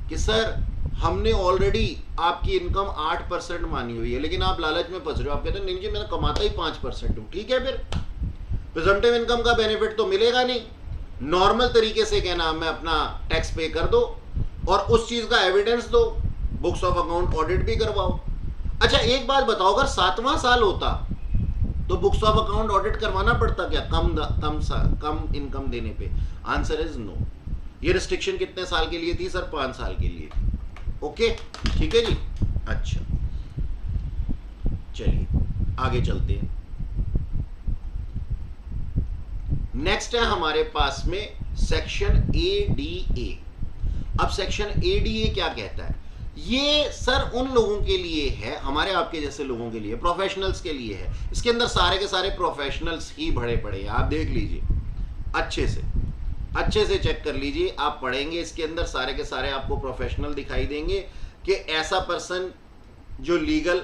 कि सर हमने ऑलरेडी आपकी इनकम 8% मानी हुई है, लेकिन आप लालच में फंस रहे हो। आप कहते हैं नहीं जी, मैं कमाता ही 5% हूं। ठीक है, फिर प्रेजम्पटिव इनकम का बेनिफिट तो मिलेगा नहीं। नॉर्मल तरीके से कहना, मैं अपना टैक्स पे कर दो और उस चीज का एविडेंस दो, बुक्स ऑफ अकाउंट ऑडिट भी करवाओ। अच्छा एक बात बताओ, अगर 7वां साल होता तो बुक्स ऑफ अकाउंट ऑडिट करवाना पड़ता क्या कम इनकम देने पे? Answer is no. ये रिस्ट्रिक्शन कितने साल के लिए थी? सर 5 साल के लिए थी। ओके, ठीक है जी। अच्छा चलिए आगे चलते हैं। नेक्स्ट है हमारे पास में सेक्शन ADA। अब सेक्शन ADA क्या कहता है? ये सर उन लोगों के लिए है, हमारे आपके जैसे लोगों के लिए, प्रोफेशनल्स के लिए है। इसके अंदर सारे के सारे प्रोफेशनल्स ही भरे पड़े हैं। आप देख लीजिए, अच्छे से चेक कर लीजिए। आप पढ़ेंगे इसके अंदर सारे के सारे आपको प्रोफेशनल दिखाई देंगे कि ऐसा पर्सन जो लीगल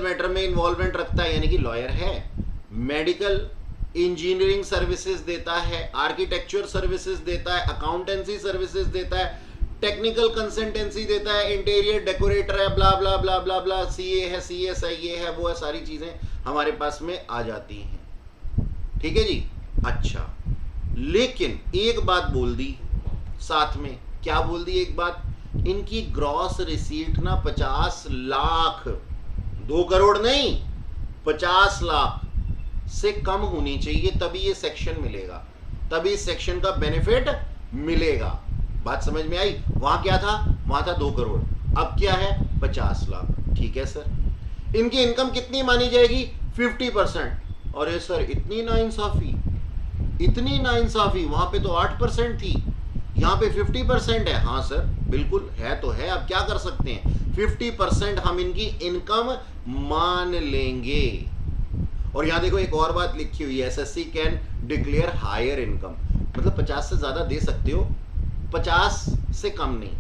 मैटर में इन्वॉल्वमेंट रखता है, यानी कि लॉयर है, मेडिकल इंजीनियरिंग सर्विसेज देता है, आर्किटेक्चर सर्विसेज देता है, अकाउंटेंसी सर्विसेज देता है, टेक्निकल कंसल्टेंसी देता है, इंटीरियर डेकोरेटर है, ब्ला ब्ला ब्ला ब्ला ब्ला, सीए है, सीएस है, ये है वो है, सारी चीजें हमारे पास में आ जाती हैं। ठीक है जी। अच्छा, लेकिन एक बात बोल दी साथ में, क्या बोल दी एक बात? इनकी ग्रॉस रिसीट ना 50 लाख, 2 करोड़ नहीं, 50 लाख से कम होनी चाहिए, तभी ये सेक्शन मिलेगा, तभी इस सेक्शन का बेनिफिट मिलेगा। बात समझ में आई? वहां क्या था? वहां था 2 करोड़, अब क्या है? 50 लाख। ठीक है सर। इनकी इनकम कितनी मानी जाएगी? 50%। और ये सर इतनी नाइंसाफी, वहां पे तो 8% थी, यहां पे 50% है। हाँ सर बिल्कुल है तो है, अब क्या कर सकते हैं? 50% हम इनकी इनकम मान लेंगे। और यहां देखो एक और बात लिखी हुई है, SSC can declare higher income, मतलब 50 से ज्यादा दे सकते हो, 50 से कम नहीं।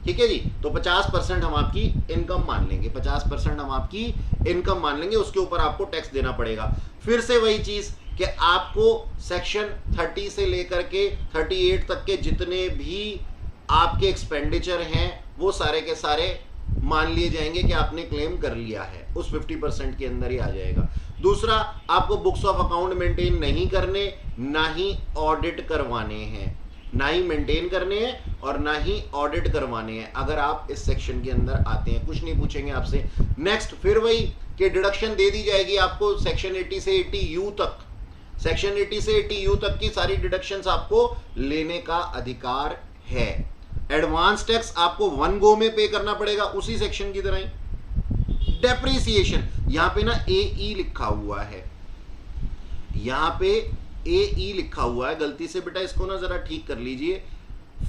ठीक है जी। तो 50% हम आपकी इनकम मान लेंगे, 50% हम आपकी इनकम मान लेंगे, उसके ऊपर आपको टैक्स देना पड़ेगा। फिर से वही चीज कि आपको सेक्शन 30 से लेकर के 38 तक के जितने भी आपके एक्सपेंडिचर हैं वो सारे के सारे मान लिए जाएंगे कि आपने क्लेम कर लिया है, उस 50% के अंदर ही आ जाएगा। दूसरा, आपको बुक्स ऑफ अकाउंट मेंटेन नहीं करने, ना ही ऑडिट करवाने हैं, ना ही मेंटेन करने हैं और ना ही ऑडिट करवाने हैं। अगर आप इस सेक्शन के अंदर आते हैं, कुछ नहीं पूछेंगे आपसे। नेक्स्ट, फिर वही कि डिडक्शन दे दी जाएगी आपको सेक्शन 80 से 80U तक, सेक्शन 80 से 80U तक की सारी डिडक्शंस आपको लेने का अधिकार है। एडवांस टैक्स आपको 1 गो में पे करना पड़ेगा, उसी सेक्शन की तरह ही। डेप्रीसिएशन, यहां पे ना AE लिखा हुआ है, यहाँ पे AE लिखा हुआ है, गलती से बेटा इसको ना जरा ठीक कर लीजिए।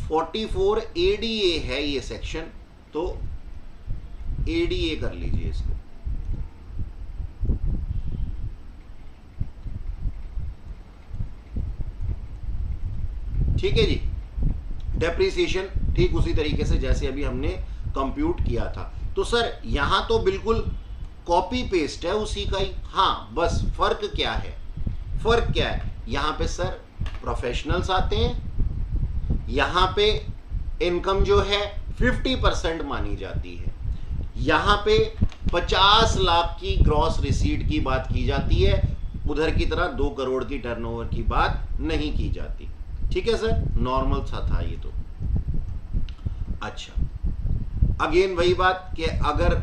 44 ADA है ये सेक्शन, तो ADA कर लीजिए इसको। ठीक है जी। डेप्रिसिएशन ठीक उसी तरीके से जैसे अभी हमने कंप्यूट किया था। तो सर यहां तो बिल्कुल कॉपी पेस्ट है उसी का ही। हाँ, बस फर्क क्या है, फर्क क्या है, यहां पे सर प्रोफेशनल्स आते हैं, यहां पे इनकम जो है 50% मानी जाती है, यहां पे 50 लाख की ग्रॉस रिसीट की बात की जाती है, उधर की तरह 2 करोड़ की टर्नओवर की बात नहीं की जाती। ठीक है सर, नॉर्मल सा था ये तो। अच्छा, अगेन वही बात कि अगर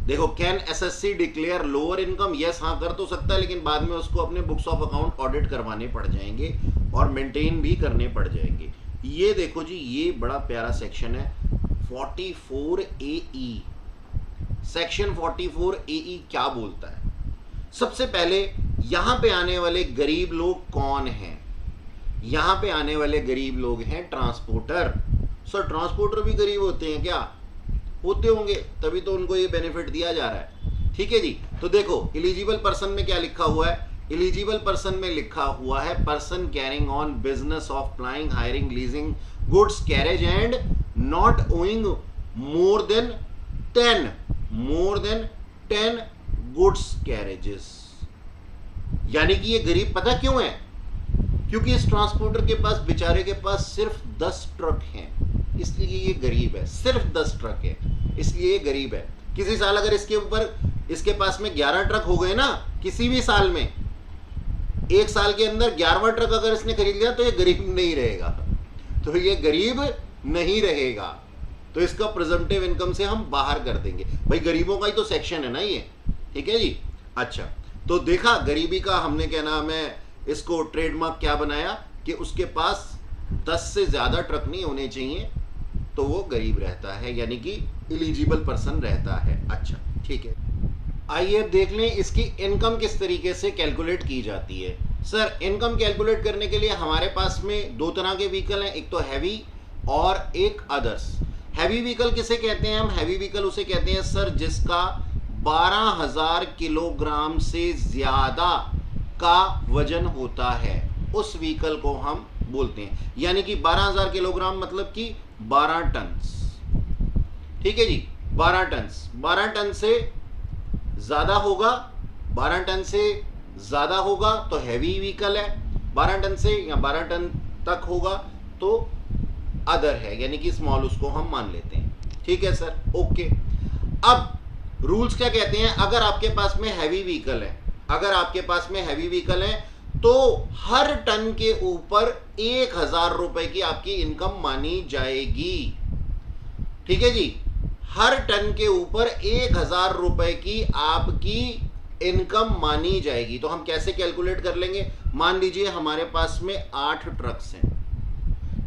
देखो, can SSC declare lower income? Yes, हाँ कर तो सकता है, लेकिन बाद में उसको अपने बुक्स ऑफ अकाउंट ऑडिट करवाने पड़ जाएंगे और मेंटेन भी करने पड़ जाएंगे। ये देखो जी, ये बड़ा प्यारा सेक्शन है 44 AE। सेक्शन 44 AE क्या बोलता है? सबसे पहले यहां पे आने वाले गरीब लोग कौन हैं? यहां पे आने वाले गरीब लोग हैं ट्रांसपोर्टर। सर ट्रांसपोर्टर भी गरीब होते हैं क्या? होते होंगे, तभी तो उनको ये बेनिफिट दिया जा रहा है। ठीक है जी। तो देखो एलिजिबल पर्सन में क्या लिखा हुआ है? एलिजिबल पर्सन में लिखा हुआ है person carrying on business of flying, hiring, leasing goods carriage and not owing more than 10 goods carriages. यानी कि ये गरीब पता क्यों है? क्योंकि इस ट्रांसपोर्टर के पास, बेचारे के पास सिर्फ 10 ट्रक हैं, इसलिए ये गरीब है। सिर्फ 10 ट्रक है, इसलिए ये गरीब है। किसी साल अगर इसके पास में 11 ट्रक हो गए ना, किसी भी साल में, एक साल के अंदर 11वां ट्रक अगर इसने खरीद लिया, तो ये गरीब नहीं रहेगा। तो ये गरीब नहीं रहेगा, तो इसका प्रेजेंटिव इनकम से हम बाहर कर देंगे। भाई गरीबों का ही तो सेक्शन है ना ये। ठीक है जी। अच्छा, तो देखा गरीबी का हमने, क्या नाम है, इसको ट्रेडमार्क क्या बनाया कि उसके पास 10 से ज्यादा ट्रक नहीं होने चाहिए, तो वो गरीब रहता है, यानी कि एलिजिबल पर्सन रहता है। अच्छा ठीक है, आइए देख लें इसकी इनकम किस तरीके से कैलकुलेट की जाती है। सर इनकम कैलकुलेट करने के लिए हमारे पास में 2 तरह के व्हीकल हैं, एक तो हैवी और एक अदर्स। हैवी व्हीकल किसे कहते हैं हम? हैवी व्हीकल उसे कहते हैं सर जिसका 12,000 किलोग्राम से ज्यादा का वजन होता है, उस व्हीकल को हम बोलते हैं। यानी कि 12,000 किलोग्राम मतलब कि 12 टन। ठीक है जी, 12 टन। 12 टन से ज्यादा होगा, 12 टन से ज्यादा होगा तो हैवी व्हीकल है, 12 टन से या 12 टन तक होगा तो अदर है, यानी कि स्मॉल, उसको हम मान लेते हैं। ठीक है सर, ओके। अब रूल्स क्या कहते हैं? अगर आपके पास में हैवी व्हीकल है, अगर आपके पास में हैवी व्हीकल है तो हर टन के ऊपर 1,000 रुपए की आपकी इनकम मानी जाएगी। ठीक है जी, हर टन के ऊपर 1,000 रुपए की आपकी इनकम मानी जाएगी। तो हम कैसे कैलकुलेट कर लेंगे? मान लीजिए हमारे पास में 8 ट्रक्स हैं,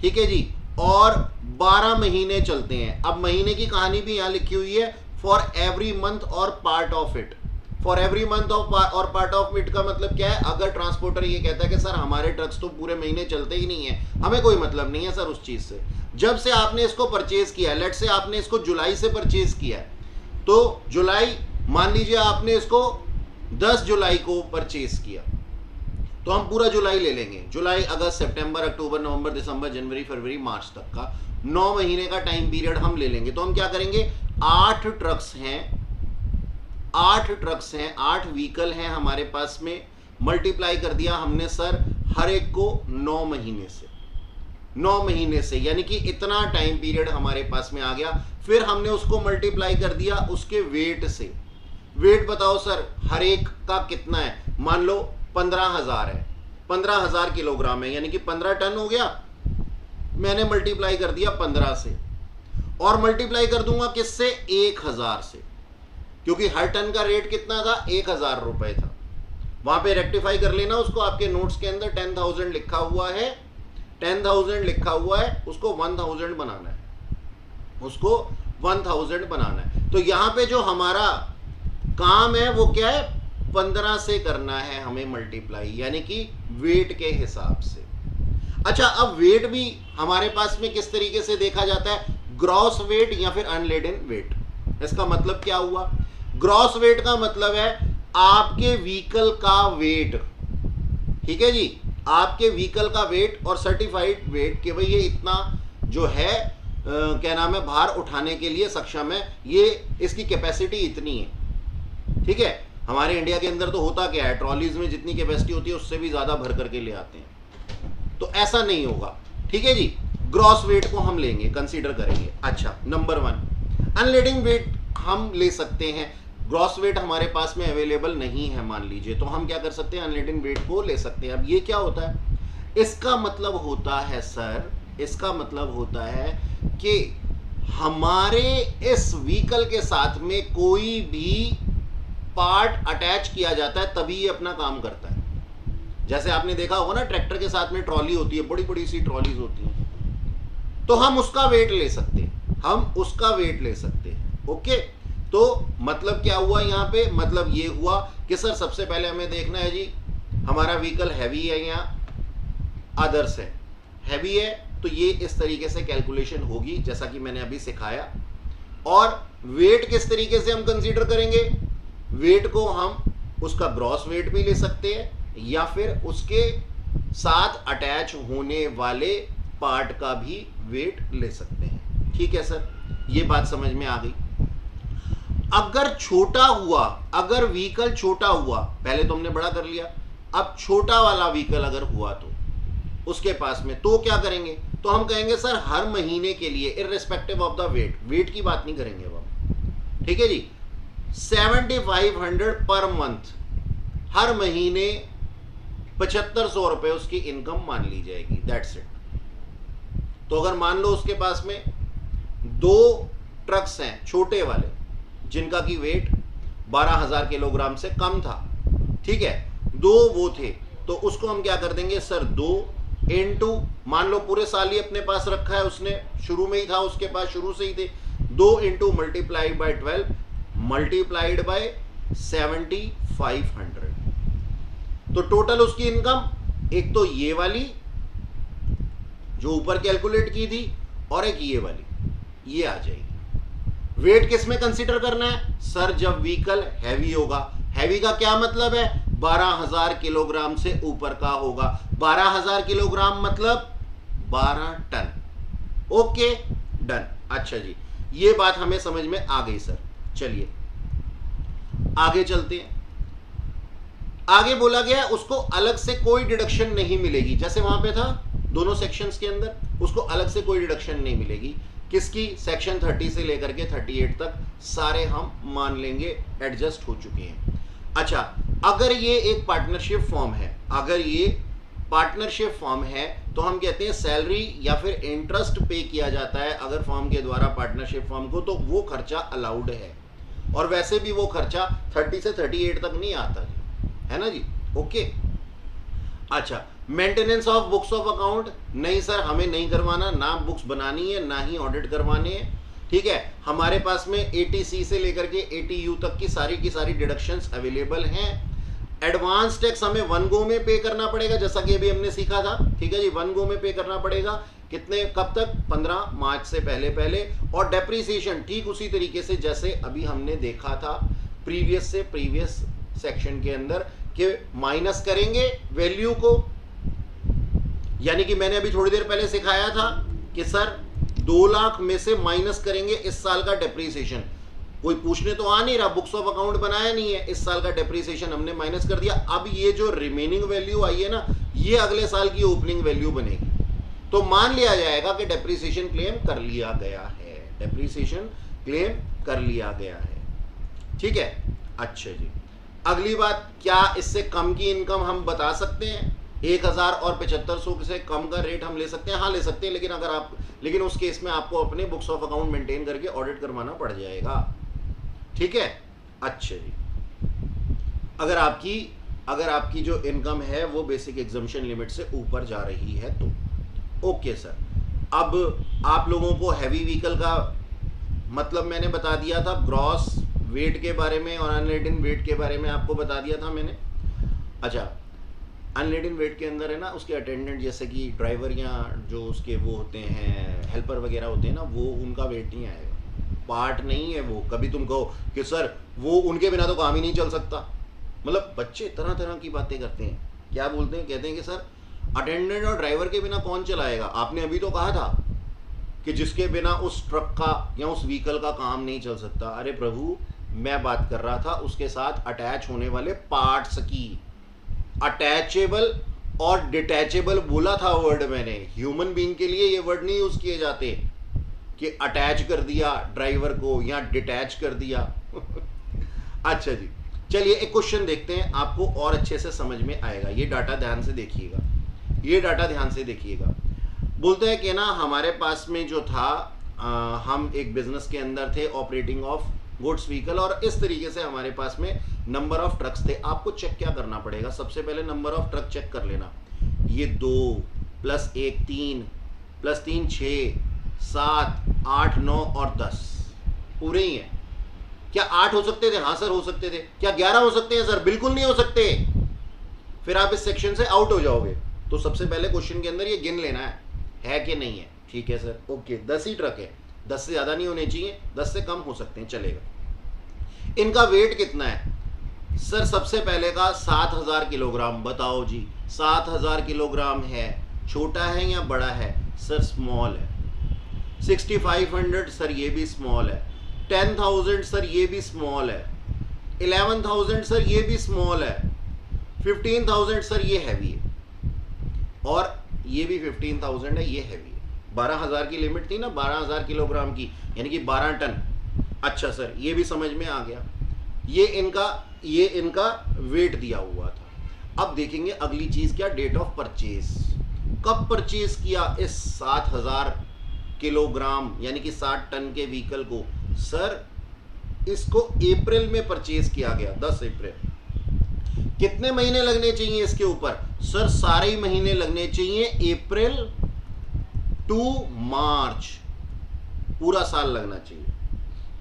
ठीक है जी, और 12 महीने चलते हैं। अब महीने की कहानी भी यहां लिखी हुई है, फॉर एवरी मंथ और part of it. For every month और पार्ट ऑफ इट का मतलब क्या है? अगर ट्रांसपोर्टर ये कहता है कि सर हमारे ट्रक्स तो पूरे महीने चलते ही नहीं है, हमें कोई मतलब नहीं है सर उस चीज से। जब से आपने इसको परचेज किया, लेट से आपने इसको जुलाई से परचेज किया, तो जुलाई, मान लीजिए आपने इसको 10 जुलाई को परचेज किया, तो हम पूरा जुलाई ले लेंगे। जुलाई, अगस्त, सितंबर, अक्टूबर, नवंबर, दिसंबर, जनवरी, फरवरी, मार्च तक का 9 महीने का टाइम पीरियड हम ले लेंगे। तो हम क्या करेंगे? 8 ट्रक्स हैं, 8 ट्रक्स हैं, 8 व्हीकल हैं हमारे पास में, मल्टीप्लाई कर दिया हमने सर हर एक को 9 महीने से, 9 महीने से, यानी कि इतना टाइम पीरियड हमारे पास में आ गया। फिर हमने उसको मल्टीप्लाई कर दिया उसके वेट से। वेट बताओ सर हर एक का कितना है? मान लो 15,000 है, 15,000 किलोग्राम है, यानी कि 15 टन हो गया। मैंने मल्टीप्लाई कर दिया 15 से, और मल्टीप्लाई कर दूंगा किससे? 1,000 से, क्योंकि हर टन का रेट कितना था? 1,000 रुपए था। वहां पे रेक्टिफाई कर लेना उसको, आपके नोट्स के अंदर 10,000 लिखा हुआ है, 10,000 लिखा हुआ है, उसको 1,000 बनाना है, उसको 1,000 बनाना है। तो यहां पे जो हमारा काम है वो क्या है? 15 से करना है हमें मल्टीप्लाई, यानी कि वेट के हिसाब से। अच्छा, अब वेट भी हमारे पास में किस तरीके से देखा जाता है, ग्रॉस वेट या फिर अनलेडन वेट। इसका मतलब क्या हुआ, ग्रॉस वेट का मतलब है आपके व्हीकल का वेट, ठीक है जी, आपके व्हीकल का वेट और सर्टिफाइड वेट कि भाई ये इतना जो है क्या नाम है भार उठाने के लिए सक्षम है, ये इसकी कैपेसिटी इतनी है, ठीक है। हमारे इंडिया के अंदर तो होता क्या है, ट्रॉलीज में जितनी कैपेसिटी होती है उससे भी ज्यादा भर करके ले आते हैं, तो ऐसा नहीं होगा, ठीक है जी। ग्रॉस वेट को हम लेंगे, कंसीडर करेंगे। अच्छा, नंबर 1 अनलेडिंग वेट हम ले सकते हैं, ग्रॉस वेट हमारे पास में अवेलेबल नहीं है मान लीजिए, तो हम क्या कर सकते हैं, अनलेडिंग वेट को ले सकते हैं। अब ये क्या होता है, इसका मतलब होता है सर, इसका मतलब होता है कि हमारे इस व्हीकल के साथ में कोई भी पार्ट अटैच किया जाता है तभी ये अपना काम करता है। जैसे आपने देखा होगा ना, ट्रैक्टर के साथ में ट्रॉली होती है, बड़ी बड़ी सी ट्रॉलीज होती हैं, तो हम उसका वेट ले सकते हैं, हम उसका वेट ले सकते हैं। ओके, तो मतलब क्या हुआ यहाँ पे, मतलब ये हुआ कि सर सबसे पहले हमें देखना है जी हमारा व्हीकल हैवी है या अदर्स है। हैवी है तो ये इस तरीके से कैलकुलेशन होगी जैसा कि मैंने अभी सिखाया। और वेट किस तरीके से हम कंसीडर करेंगे, वेट को हम उसका ग्रॉस वेट भी ले सकते हैं या फिर उसके साथ अटैच होने वाले पार्ट का भी वेट ले सकते हैं। ठीक है सर, ये बात समझ में आ गई। अगर छोटा हुआ, अगर व्हीकल छोटा हुआ, पहले तो हमने बड़ा कर लिया, अब छोटा वाला व्हीकल अगर हुआ तो उसके पास में, तो क्या करेंगे, तो हम कहेंगे सर हर महीने के लिए irrespective of the weight, weight की बात नहीं करेंगे अब हम, ठीक है जी, 7500 पर मंथ, हर महीने 7500 रुपए उसकी इनकम मान ली जाएगी, दैट्स इट। तो अगर मान लो उसके पास में 2 ट्रक्स हैं छोटे वाले जिनका की वेट 12,000 किलोग्राम से कम था, ठीक है, 2 वो थे, तो उसको हम क्या कर देंगे सर, 2 इंटू, मान लो पूरे साल ही अपने पास रखा है उसने, शुरू में ही था उसके पास, शुरू से ही थे, 2 into multiply by 12 multiplied by 7500, तो टोटल उसकी इनकम एक तो ये वाली जो ऊपर कैलकुलेट की थी और एक ये वाली, ये आ जाएगी। वेट किस में कंसीडर करना है सर, जब व्हीकल हैवी होगा। हैवी का क्या मतलब है, 12,000 किलोग्राम से ऊपर का होगा। 12,000 किलोग्राम मतलब 12 टन। Okay done. अच्छा जी, ये बात हमें समझ में आ गई सर। चलिए आगे चलते हैं। आगे बोला गया उसको अलग से कोई डिडक्शन नहीं मिलेगी, जैसे वहां पे था दोनों सेक्शंस के अंदर, उसको अलग से कोई डिडक्शन नहीं मिलेगी। किसकी, सेक्शन 30 से लेकर के 38 तक सारे हम मान लेंगे एडजस्ट हो चुके हैं। अच्छा, अगर ये एक पार्टनरशिप फॉर्म है, अगर ये पार्टनरशिप फॉर्म है तो हम कहते हैं सैलरी या फिर इंटरेस्ट पे किया जाता है अगर फॉर्म के द्वारा पार्टनरशिप फॉर्म को, तो वो खर्चा अलाउड है। और वैसे भी वो खर्चा 30 से 38 तक नहीं आता है ना जी। ओके, अच्छा, maintenance of books of account, नहीं सर हमें नहीं करवाना, ना बुक्स बनानी है ना ही ऑडिट करवाने हैं, ठीक है। हमारे पास में 80C से लेकर के 80U तक की सारी डिडक्शंस अवेलेबल हैं। एडवांस टैक्स हमें 1 गो में पे करना पड़ेगा, जैसा कि अभी हमने सीखा था, ठीक है जी, 1 गो में पे करना पड़ेगा। कितने, कब तक, 15 मार्च से पहले। और डेप्रीसिएशन ठीक उसी तरीके से जैसे अभी हमने देखा था प्रीवियस सेक्शन के अंदर कि माइनस करेंगे वैल्यू को, यानी कि मैंने अभी थोड़ी देर पहले सिखाया था कि सर 2 लाख में से माइनस करेंगे इस साल का डेप्रीसिएशन। कोई पूछने तो आ नहीं रहा, बुक्स ऑफ अकाउंट बनाया नहीं है, इस साल का डेप्रीसिएशन हमने माइनस कर दिया। अब ये जो रिमेनिंग वैल्यू आई है ना, ये अगले साल की ओपनिंग वैल्यू बनेगी, तो मान लिया जाएगा कि डेप्रीसिएशन क्लेम कर लिया गया है, डेप्रीसिएशन क्लेम कर लिया गया है, ठीक है। अच्छा जी, अगली बात, क्या इससे कम की इनकम हम बता सकते हैं, 1000 और 7500 से कम का रेट हम ले सकते हैं? हाँ ले सकते हैं, लेकिन उस केस में आपको अपने बुक्स ऑफ अकाउंट मेंटेन करके ऑडिट करवाना पड़ जाएगा, ठीक है। अच्छा जी, अगर आपकी जो इनकम है वो बेसिक एग्जम्पशन लिमिट से ऊपर जा रही है तो। ओके सर, अब आप लोगों को हैवी व्हीकल का मतलब मैंने बता दिया था, ग्रॉस वेट के बारे में और अनलेडन वेट के बारे में आपको बता दिया था मैंने। अच्छा, अनलेडन वेट के अंदर है ना उसके अटेंडेंट जैसे कि ड्राइवर या जो उसके वो होते हैं हेल्पर वगैरह होते हैं ना, वो उनका वेट नहीं आएगा, पार्ट नहीं है वो। कभी तुम कहो कि सर वो उनके बिना तो काम ही नहीं चल सकता, मतलब बच्चे तरह तरह की बातें करते हैं। क्या बोलते हैं, कहते हैं कि सर अटेंडेंट और ड्राइवर के बिना कौन चलाएगा, आपने अभी तो कहा था कि जिसके बिना उस ट्रक का या उस व्हीकल का काम नहीं चल सकता। अरे प्रभु, मैं बात कर रहा था उसके साथ अटैच होने वाले पार्ट्स की। अटैचेबल और डिटैचेबल बोला था वर्ड मैंने, ह्यूमन बीइंग के लिए ये वर्ड नहीं यूज किए जाते कि अटैच कर दिया ड्राइवर को या डिटैच कर दिया। अच्छा जी, चलिए एक क्वेश्चन देखते हैं, आपको और अच्छे से समझ में आएगा। ये डाटा ध्यान से देखिएगा, ये डाटा ध्यान से देखिएगा। बोलते हैं कि ना हमारे पास में जो था हम एक बिजनेस के अंदर थे, ऑपरेटिंग ऑफ गुड्स व्हीकल, और इस तरीके से हमारे पास में नंबर ऑफ ट्रक्स थे। आपको चेक क्या करना पड़ेगा, सबसे पहले नंबर ऑफ ट्रक चेक कर लेना। ये 2 + 1 3 + 3 6 7 8 9 और 10 पूरे ही हैं। क्या 8 हो सकते थे? हाँ सर हो सकते थे। क्या 11 हो सकते हैं? सर बिल्कुल नहीं हो सकते, फिर आप इस सेक्शन से आउट हो जाओगे। तो सबसे पहले क्वेश्चन के अंदर ये गिन लेना है कि नहीं है। ठीक है सर, ओके 10 ही ट्रक है, 10 से ज़्यादा नहीं होने चाहिए, 10 से कम हो सकते हैं, चलेगा। इनका वेट कितना है सर? सबसे पहले का 7000 किलोग्राम। बताओ जी 7000 किलोग्राम है, छोटा है या बड़ा है? सर स्मॉल है। 6500 सर ये भी स्मॉल है। 10,000 सर ये भी स्मॉल है। 11,000 सर ये भी स्मॉल है। 15,000 सर ये हैवी है, और ये भी 15,000 है, ये हैवी है। 12,000 की लिमिट थी ना, 12,000 किलोग्राम की, यानी कि 12 टन। अच्छा सर ये भी समझ में आ गया, ये इनका वेट दिया हुआ था। अब देखेंगे अगली चीज क्या, डेट ऑफ परचेज। कब परचेज किया इस 7,000 किलोग्राम यानी कि 60 टन के व्हीकल को? सर इसको अप्रैल में परचेज किया गया, 10 अप्रैल। कितने महीने लगने चाहिए इसके ऊपर? सर सारे ही महीने लगने चाहिए, अप्रैल टू मार्च, पूरा साल लगना चाहिए।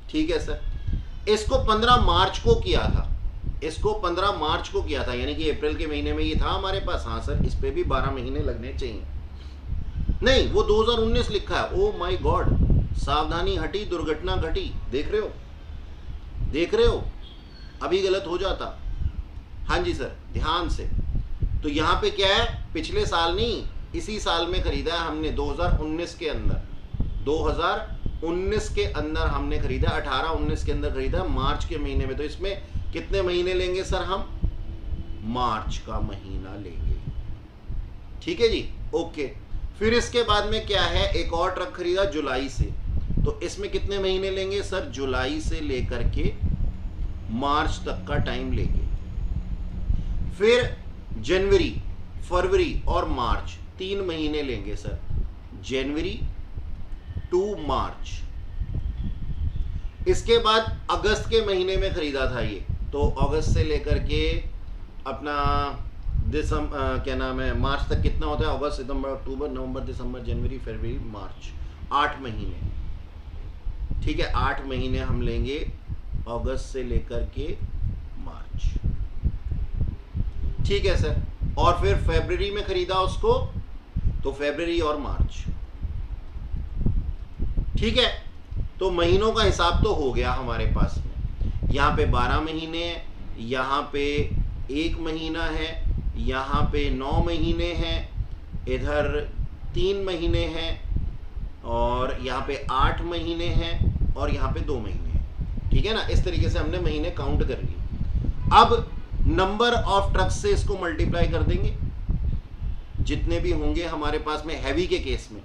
ठीक है सर, इसको 15 मार्च को किया था, इसको 15 मार्च को किया था, यानी कि अप्रैल के महीने में ये था हमारे पास। हाँ सर, इस पे भी 12 महीने लगने चाहिए। नहीं, वो 2019 लिखा है। ओ माय गॉड, सावधानी हटी दुर्घटना घटी। देख रहे हो, देख रहे हो, अभी गलत हो जाता। हाँ जी सर, ध्यान से। तो यहाँ पे क्या है, पिछले साल नहीं, इसी साल में खरीदा है हमने, 2019 के अंदर, 2019 के अंदर हमने खरीदा, 18-19 के अंदर खरीदा, मार्च के महीने में। तो इसमें कितने महीने लेंगे सर हम? मार्च का महीना लेंगे। ठीक है जी, ओके। फिर इसके बाद में क्या है, एक और ट्रक खरीदा जुलाई से, तो इसमें कितने महीने लेंगे सर? जुलाई से लेकर के मार्च तक का टाइम लेंगे। फिर जनवरी, फरवरी और मार्च, 3 महीने लेंगे सर, जनवरी टू मार्च। इसके बाद अगस्त के महीने में खरीदा था ये, तो अगस्त से लेकर के अपना दिसंबर, क्या नाम है, मार्च तक कितना होता है? अगस्त, सितंबर, अक्टूबर, नवंबर, दिसंबर, जनवरी, फरवरी, मार्च, 8 महीने। ठीक है, 8 महीने हम लेंगे अगस्त से लेकर के मार्च। ठीक है सर, और फिर फरवरी में खरीदा उसको, तो फरवरी और मार्च। ठीक है, तो महीनों का हिसाब तो हो गया हमारे पास में। यहाँ पे 12 महीने, यहाँ पे 1 महीना है, यहाँ पे 9 महीने हैं, इधर 3 महीने हैं, और यहाँ पे 8 महीने हैं, और यहाँ पे 2 महीने हैं। ठीक है ना, इस तरीके से हमने महीने काउंट कर लिए। अब नंबर ऑफ ट्रक्स से इसको मल्टीप्लाई कर देंगे, जितने भी होंगे हमारे पास में। हैवी के केस में,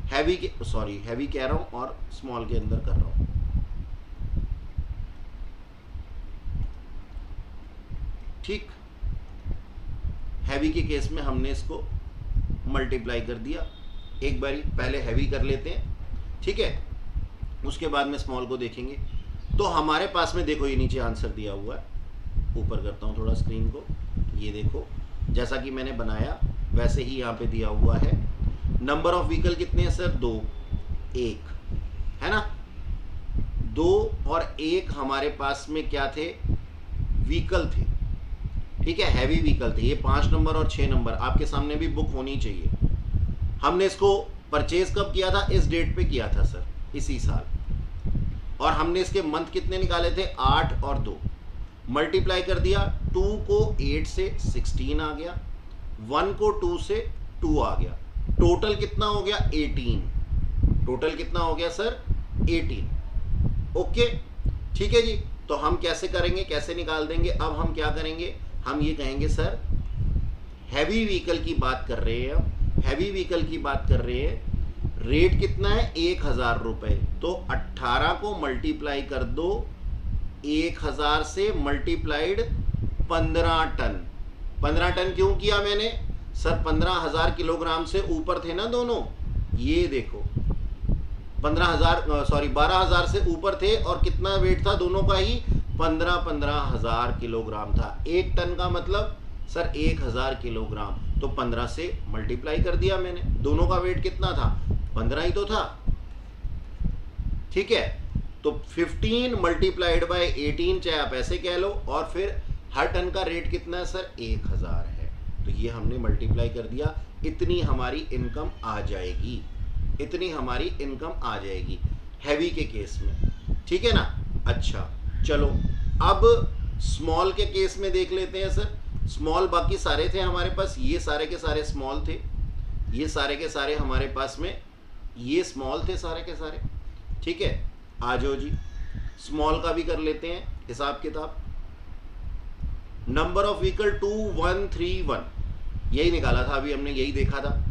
हैवी कह रहा हूं और स्मॉल के अंदर कर रहा हूं। ठीक, हैवी के केस में हमने इसको मल्टीप्लाई कर दिया। एक बारी पहले हैवी कर लेते हैं, ठीक है, उसके बाद में स्मॉल को देखेंगे। तो हमारे पास में देखो, ये नीचे आंसर दिया हुआ है, ऊपर करता हूँ थोड़ा स्क्रीन को, ये देखो जैसा कि मैंने बनाया वैसे ही यहाँ पे दिया हुआ है। नंबर ऑफ व्हीकल कितने हैं सर? 2, 1 है ना, 2 और 1 हमारे पास में क्या थे, व्हीकल थे, ठीक है, हैवी व्हीकल थे। ये 5 नंबर और 6 नंबर आपके सामने भी बुक होनी चाहिए। हमने इसको परचेज कब किया था, इस डेट पे किया था सर, इसी साल। और हमने इसके मंथ कितने निकाले थे, 8 और 2, मल्टीप्लाई कर दिया। 2 को 8 से 16 आ गया, 1 को 2 से 2 आ गया, टोटल कितना हो गया 18। टोटल कितना हो गया सर 18। ओके ठीक है जी। तो हम कैसे करेंगे, कैसे निकाल देंगे, अब हम क्या करेंगे, हम ये कहेंगे सर हैवी व्हीकल की बात कर रहे हैं, हम हैवी व्हीकल की बात कर रहे हैं, रेट कितना है 1000 रुपए, तो 18 को मल्टीप्लाई कर दो 1000 से, मल्टीप्लाइड 15 टन। 15 टन क्यों किया मैंने सर, 15,000 किलोग्राम से ऊपर थे ना दोनों, ये देखो 12,000 से ऊपर थे, और कितना वेट था दोनों का ही, 15,000 किलोग्राम था। 1 टन का मतलब सर 1000 किलोग्राम, तो 15 से मल्टीप्लाई कर दिया मैंने, दोनों का वेट कितना था 15 ही तो था, ठीक है। तो 15 मल्टीप्लाइड बाय 18, चाहे आप ऐसे कह लो, और फिर हर टन का रेट कितना है सर 1000 है, तो ये हमने मल्टीप्लाई कर दिया, इतनी हमारी इनकम आ जाएगी, इतनी हमारी इनकम आ जाएगी हैवी के केस में, ठीक है ना। अच्छा चलो अब स्मॉल के केस में देख लेते हैं सर। स्मॉल बाकी सारे थे हमारे पास, ये सारे के सारे स्मॉल थे, ये सारे के सारे हमारे पास में ये स्मॉल थे सारे के सारे, ठीक है। आ जाओ जी, स्मॉल का भी कर लेते हैं हिसाब किताब। नंबर ऑफ व्हीकल 2131, यही निकाला था अभी हमने, यही देखा था,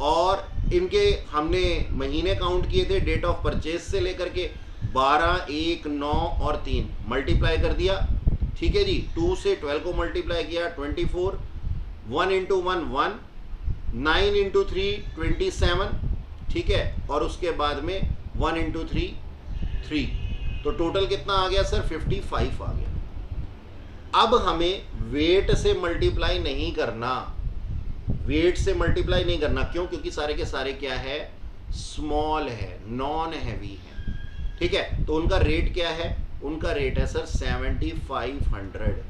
और इनके हमने महीने काउंट किए थे डेट ऑफ परचेज से लेकर के 12, 1, 9 और 3, मल्टीप्लाई कर दिया, ठीक है जी। 2 से 12 को मल्टीप्लाई किया 24, 1 इंटू 1 1, 9 इंटू 3 27, ठीक है, और उसके बाद में 1 इंटू 3 3, तो टोटल कितना आ गया सर 55 आ गया। अब हमें वेट से मल्टीप्लाई नहीं करना, वेट से मल्टीप्लाई नहीं करना, क्यों, क्योंकि सारे के सारे क्या है स्मॉल है, नॉन हैवी है, ठीक है। तो उनका रेट क्या है, उनका रेट है सर 7500,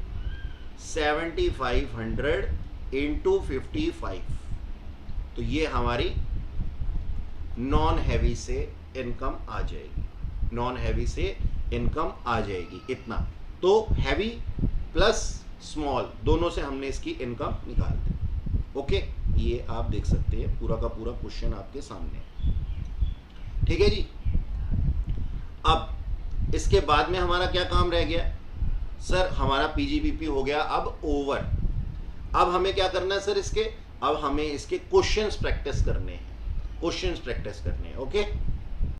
7500 इंटू 55, तो ये हमारी नॉन हैवी से इनकम आ जाएगी, नॉन हैवी से इनकम आ जाएगी इतना। तो हैवी प्लस स्मॉल दोनों से हमने इसकी इनकम निकाल दी। ओके, ये आप देख सकते हैं, पूरा का पूरा क्वेश्चन आपके सामने है, ठीक है जी। अब इसके बाद में हमारा क्या काम रह गया सर, हमारा पीजीबीपी हो गया अब ओवर। अब हमें क्या करना है सर इसके, अब हमें इसके क्वेश्चंस प्रैक्टिस करने हैं, क्वेश्चंस प्रैक्टिस करने हैं। ओके